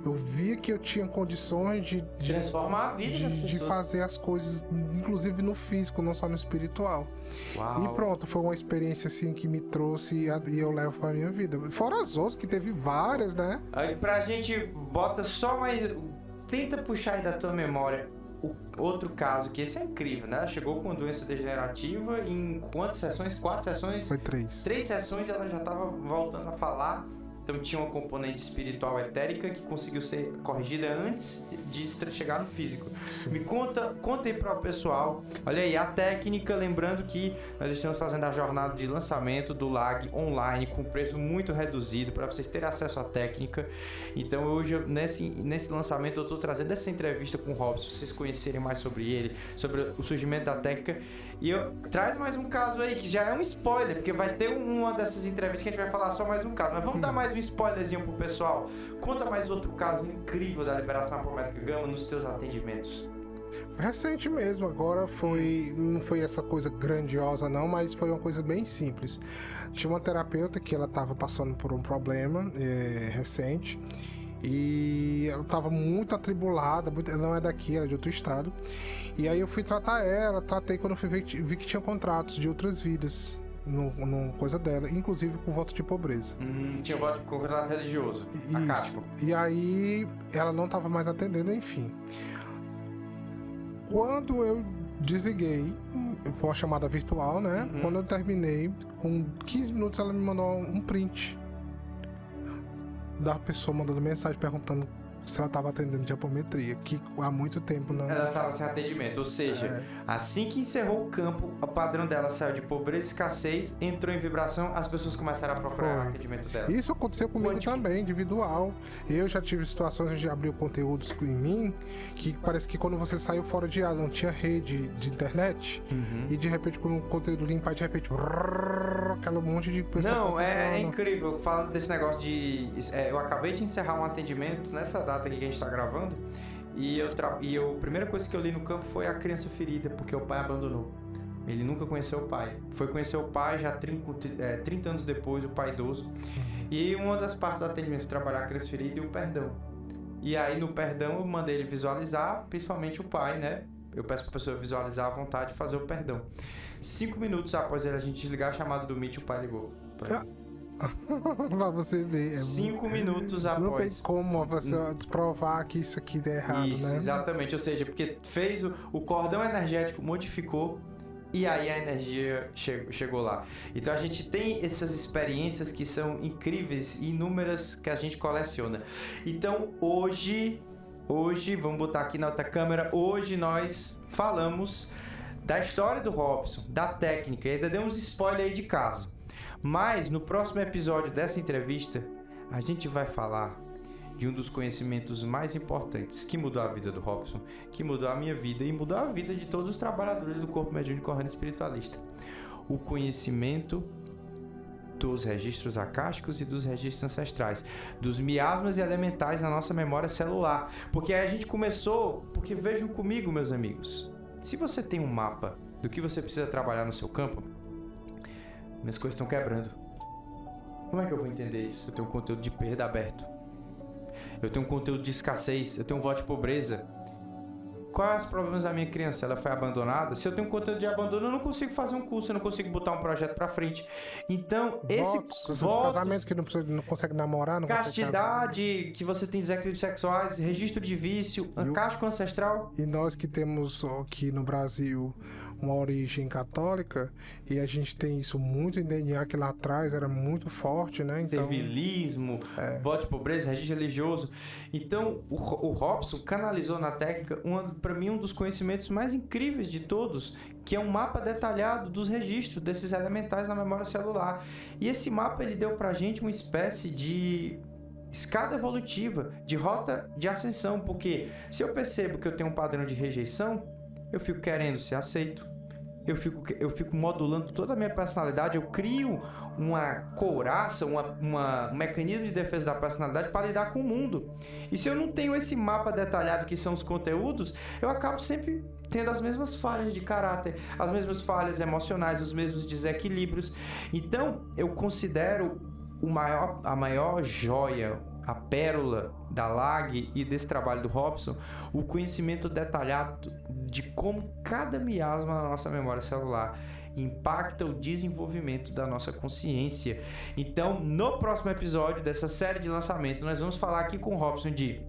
eu via que eu tinha condições de transformar a vida das pessoas. De fazer as coisas, inclusive no físico, não só no espiritual. Uau. E pronto, foi uma experiência assim que me trouxe e eu levo pra minha vida. Fora as outras, que teve várias, né? Aí pra gente, bota só mais... Tenta puxar aí da tua memória o outro caso, que esse é incrível, né? Ela chegou com doença degenerativa em quantas sessões? 4 sessões? Foi 3. 3 sessões ela já tava voltando a falar. Então tinha uma componente espiritual etérica que conseguiu ser corrigida antes de chegar no físico. Sim. Me conta aí para o pessoal. Olha aí, a técnica, lembrando que nós estamos fazendo a jornada de lançamento do LAG online com preço muito reduzido para vocês terem acesso à técnica. Então hoje, nesse lançamento, eu estou trazendo essa entrevista com o Robson, para vocês conhecerem mais sobre ele, sobre o surgimento da técnica. E eu traz mais um caso aí, que já é um spoiler, porque vai ter uma dessas entrevistas que a gente vai falar só mais um caso. Mas vamos dar mais um spoilerzinho pro pessoal. Conta mais outro caso incrível da liberação apométrica gama nos teus atendimentos. Recente mesmo, agora não foi essa coisa grandiosa não, mas foi uma coisa bem simples. Tinha uma terapeuta que ela estava passando por um problema recente. E ela estava muito atribulada, ela não é daqui, ela é de outro estado. E aí eu fui tratar ela, tratei quando eu vi que tinha contratos de outras vidas no coisa dela, inclusive com voto de pobreza. Tinha voto de contrato religioso, acástico. E aí ela não estava mais atendendo, enfim. Quando eu desliguei, foi uma chamada virtual, né? Quando eu terminei, com 15 minutos ela me mandou um print da pessoa mandando mensagem perguntando se ela estava atendendo de apometria, que há muito tempo não... Ela estava sem atendimento, ou seja, assim que encerrou o campo, o padrão dela saiu de pobreza e escassez, entrou em vibração, as pessoas começaram a procurar o atendimento dela. Isso aconteceu comigo também, individual. Eu já tive situações de abrir conteúdos em mim, que parece que quando você saiu fora de área, não tinha rede de internet, e de repente quando o conteúdo limpa, de repente, aquela monte de pessoas... Não, é incrível, falando desse negócio de... eu acabei de encerrar um atendimento nessa data aqui que a gente tá gravando, e a primeira coisa que eu li no campo foi a criança ferida, porque o pai abandonou. Ele nunca conheceu o pai. Foi conhecer o pai já 30 anos depois, o pai idoso. E uma das partes do atendimento, trabalhar a criança ferida e o perdão. E aí no perdão eu mandei ele visualizar, principalmente o pai, né? Eu peço pra pessoa visualizar a vontade de fazer o perdão. 5 minutos após a gente desligar a chamada do Meet, o pai ligou. Pra você ver. 5 minutos após. Não tem como você provar que isso aqui der errado, isso, né? Exatamente. Ou seja, porque fez o cordão energético, modificou, e aí a energia chegou lá. Então a gente tem essas experiências que são incríveis, inúmeras, que a gente coleciona. Então hoje, vamos botar aqui na outra câmera, hoje nós falamos da história do Robson, da técnica, e ainda demos spoiler aí de caso. Mas no próximo episódio dessa entrevista, a gente vai falar de um dos conhecimentos mais importantes que mudou a vida do Robson, que mudou a minha vida e mudou a vida de todos os trabalhadores do corpo mediúnico corrente espiritualista. O conhecimento dos registros acásticos e dos registros ancestrais, dos miasmas e elementais na nossa memória celular. Porque aí a gente começou, porque vejam comigo, meus amigos, se você tem um mapa do que você precisa trabalhar no seu campo, minhas coisas estão quebrando. Como é que eu vou entender isso? Eu tenho um conteúdo de perda aberto. Eu tenho um conteúdo de escassez. Eu tenho um voto de pobreza. Quais os problemas da minha criança? Ela foi abandonada? Se eu tenho conteúdo de abandono, eu não consigo fazer um curso, eu não consigo botar um projeto pra frente. Então, Casamentos que não consegue namorar, não castidade, que você tem desequilíbrios sexuais, registro de vício, casco ancestral. E nós que temos aqui no Brasil uma origem católica, e a gente tem isso muito em DNA, que lá atrás era muito forte, né? Então, servilismo, voto de pobreza, registro religioso. Então, o Robson canalizou na técnica, para mim, um dos conhecimentos mais incríveis de todos, que é um mapa detalhado dos registros desses elementais na memória celular. E esse mapa, ele deu pra gente uma espécie de escada evolutiva, de rota de ascensão, porque se eu percebo que eu tenho um padrão de rejeição, eu fico querendo ser aceito, eu fico modulando toda a minha personalidade, eu crio uma couraça, um mecanismo de defesa da personalidade para lidar com o mundo. E se eu não tenho esse mapa detalhado que são os conteúdos, eu acabo sempre tendo as mesmas falhas de caráter, as mesmas falhas emocionais, os mesmos desequilíbrios. Então, eu considero a maior joia, a pérola da LAG e desse trabalho do Robson, o conhecimento detalhado de como cada miasma na nossa memória celular impacta o desenvolvimento da nossa consciência. Então, no próximo episódio dessa série de lançamento, nós vamos falar aqui com o Robson de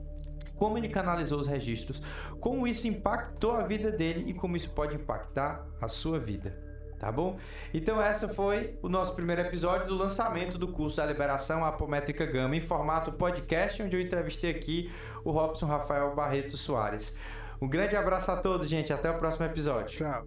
como ele canalizou os registros, como isso impactou a vida dele e como isso pode impactar a sua vida. Tá bom? Então essa foi o nosso primeiro episódio do lançamento do curso da Liberação Apométrica Gama em formato podcast, onde eu entrevistei aqui o Robson Rafael Barreto Soares. Um grande abraço a todos, gente. Até o próximo episódio. Tchau.